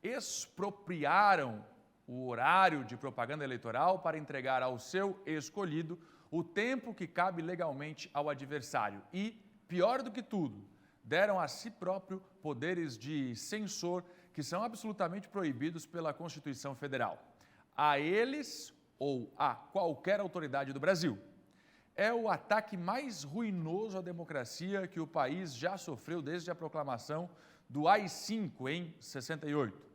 expropriaram o horário de propaganda eleitoral para entregar ao seu escolhido o tempo que cabe legalmente ao adversário e, pior do que tudo, deram a si próprio poderes de censor que são absolutamente proibidos pela Constituição Federal. A eles ou a qualquer autoridade do Brasil. É o ataque mais ruinoso à democracia que o país já sofreu desde a proclamação do AI-5 em 68.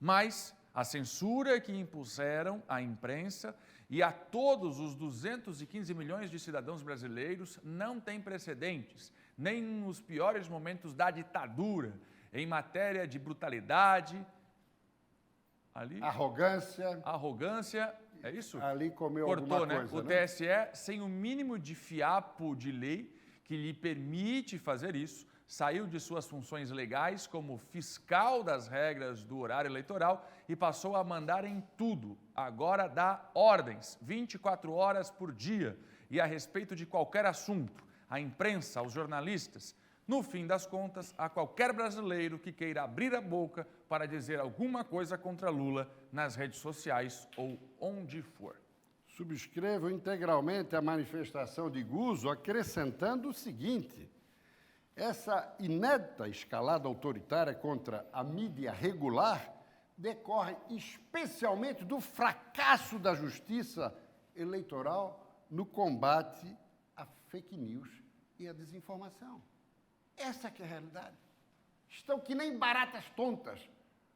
Mas a censura que impuseram à imprensa e a todos os 215 milhões de cidadãos brasileiros não tem precedentes, nem nos piores momentos da ditadura, em matéria de brutalidade, arrogância, é isso? Ali comeu Cortou, alguma coisa, O TSE, sem o mínimo de fiapo de lei que lhe permite fazer isso, saiu de suas funções legais como fiscal das regras do horário eleitoral e passou a mandar em tudo. Agora dá ordens, 24 horas por dia e a respeito de qualquer assunto, à imprensa, aos jornalistas. No fim das contas, a qualquer brasileiro que queira abrir a boca para dizer alguma coisa contra Lula nas redes sociais ou onde for. Subscrevo integralmente a manifestação de Guzzo, acrescentando o seguinte: essa inédita escalada autoritária contra a mídia regular decorre especialmente do fracasso da justiça eleitoral no combate à fake news e à desinformação. Essa que é a realidade. Estão que nem baratas tontas,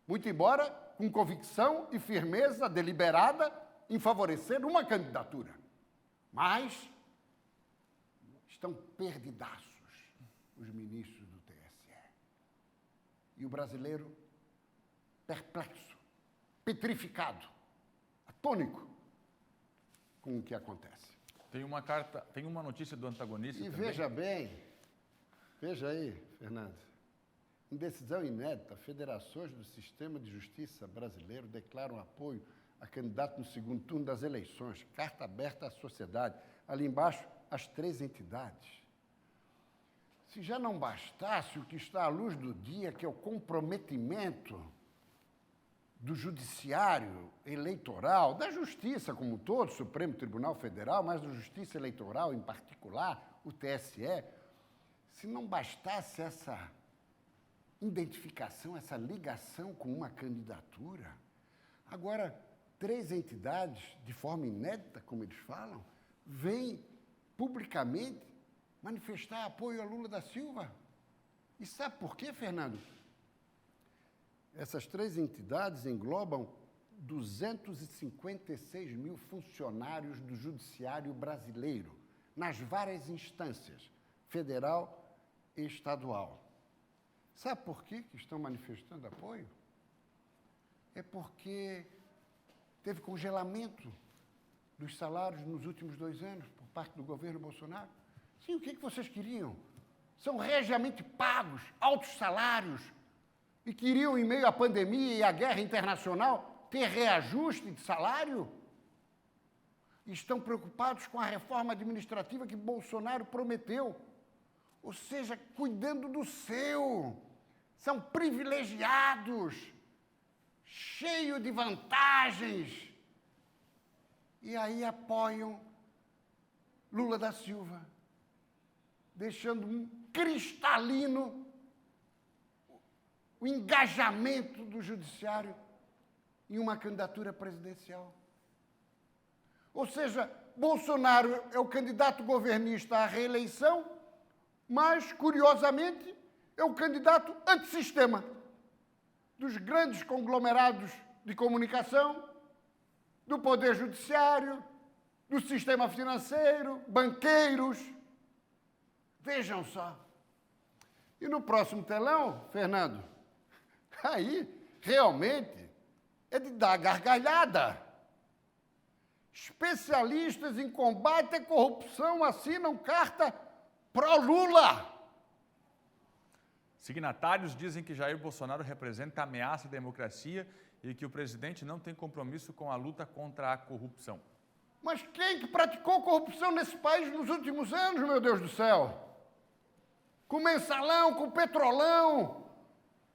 muito embora com convicção e firmeza deliberada em favorecer uma candidatura. Mas estão perdidaços os ministros do TSE. E o brasileiro perplexo, petrificado, atônico com o que acontece. Tem uma notícia do antagonista E também. veja bem, veja aí, Fernando, em decisão inédita, federações do sistema de justiça brasileiro declaram apoio a candidato no segundo turno das eleições, carta aberta à sociedade. Ali embaixo, as 3 entidades. Se já não bastasse o que está à luz do dia, que é o comprometimento do judiciário eleitoral, da justiça como um todo, Supremo Tribunal Federal, mas da justiça eleitoral em particular, o TSE, se não bastasse essa identificação, essa ligação com uma candidatura, agora 3 entidades, de forma inédita, como eles falam, vêm publicamente manifestar apoio a Lula da Silva. E sabe por quê, Fernando? Essas 3 entidades englobam 256 mil funcionários do judiciário brasileiro, nas várias instâncias, federal e estadual. Sabe por quê que estão manifestando apoio? É porque teve congelamento dos salários nos últimos 2 anos por parte do governo Bolsonaro. Sim, o que vocês queriam? São regiamente pagos, altos salários, e queriam, em meio à pandemia e à guerra internacional, ter reajuste de salário? Estão preocupados com a reforma administrativa que Bolsonaro prometeu, ou seja, cuidando do seu. São privilegiados, cheios de vantagens, e aí apoiam Lula da Silva, deixando um cristalino o engajamento do judiciário em uma candidatura presidencial. Ou seja, Bolsonaro é o candidato governista à reeleição, mas, curiosamente, é o candidato antissistema dos grandes conglomerados de comunicação, do poder judiciário, do sistema financeiro, banqueiros. Vejam só. E no próximo telão, Fernando, aí realmente é de dar gargalhada. Especialistas em combate à corrupção assinam carta pró-Lula. Signatários dizem que Jair Bolsonaro representa ameaça à democracia e que o presidente não tem compromisso com a luta contra a corrupção. Mas quem que praticou corrupção nesse país nos últimos anos, meu Deus do céu? Com mensalão, com petrolão,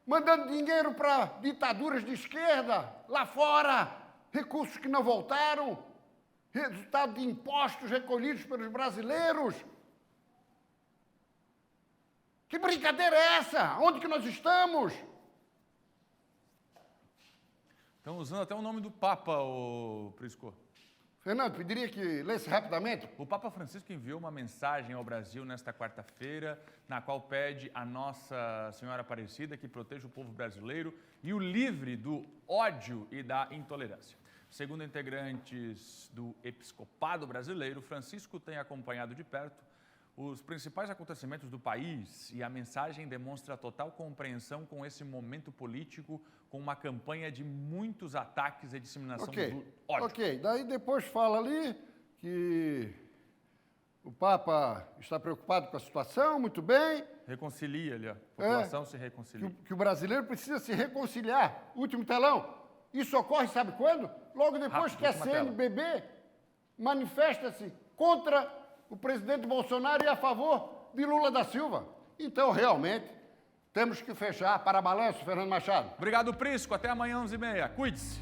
mandando dinheiro para ditaduras de esquerda, lá fora, recursos que não voltaram, resultado de impostos recolhidos pelos brasileiros. Que brincadeira é essa? Onde que nós estamos? Estão usando até o nome do Papa, o Prisco. Fernando, pediria que lesse rapidamente. O Papa Francisco enviou uma mensagem ao Brasil nesta quarta-feira, na qual pede a Nossa Senhora Aparecida que proteja o povo brasileiro e o livre do ódio e da intolerância. Segundo integrantes do Episcopado Brasileiro, Francisco tem acompanhado de perto os principais acontecimentos do país e a mensagem demonstra total compreensão com esse momento político, com uma campanha de muitos ataques e disseminação do ódio. Ok, daí depois fala ali que o Papa está preocupado com a situação, muito bem. Reconcilia ali, a população se reconcilia. Que o brasileiro precisa se reconciliar. Último telão. Isso ocorre, sabe quando? Logo depois que a CNBB manifesta-se contra o presidente Bolsonaro e a favor de Lula da Silva. Então, realmente, temos que fechar. Para balanço, Fernando Machado. Obrigado, Prisco. Até amanhã, 11h30. Cuide-se.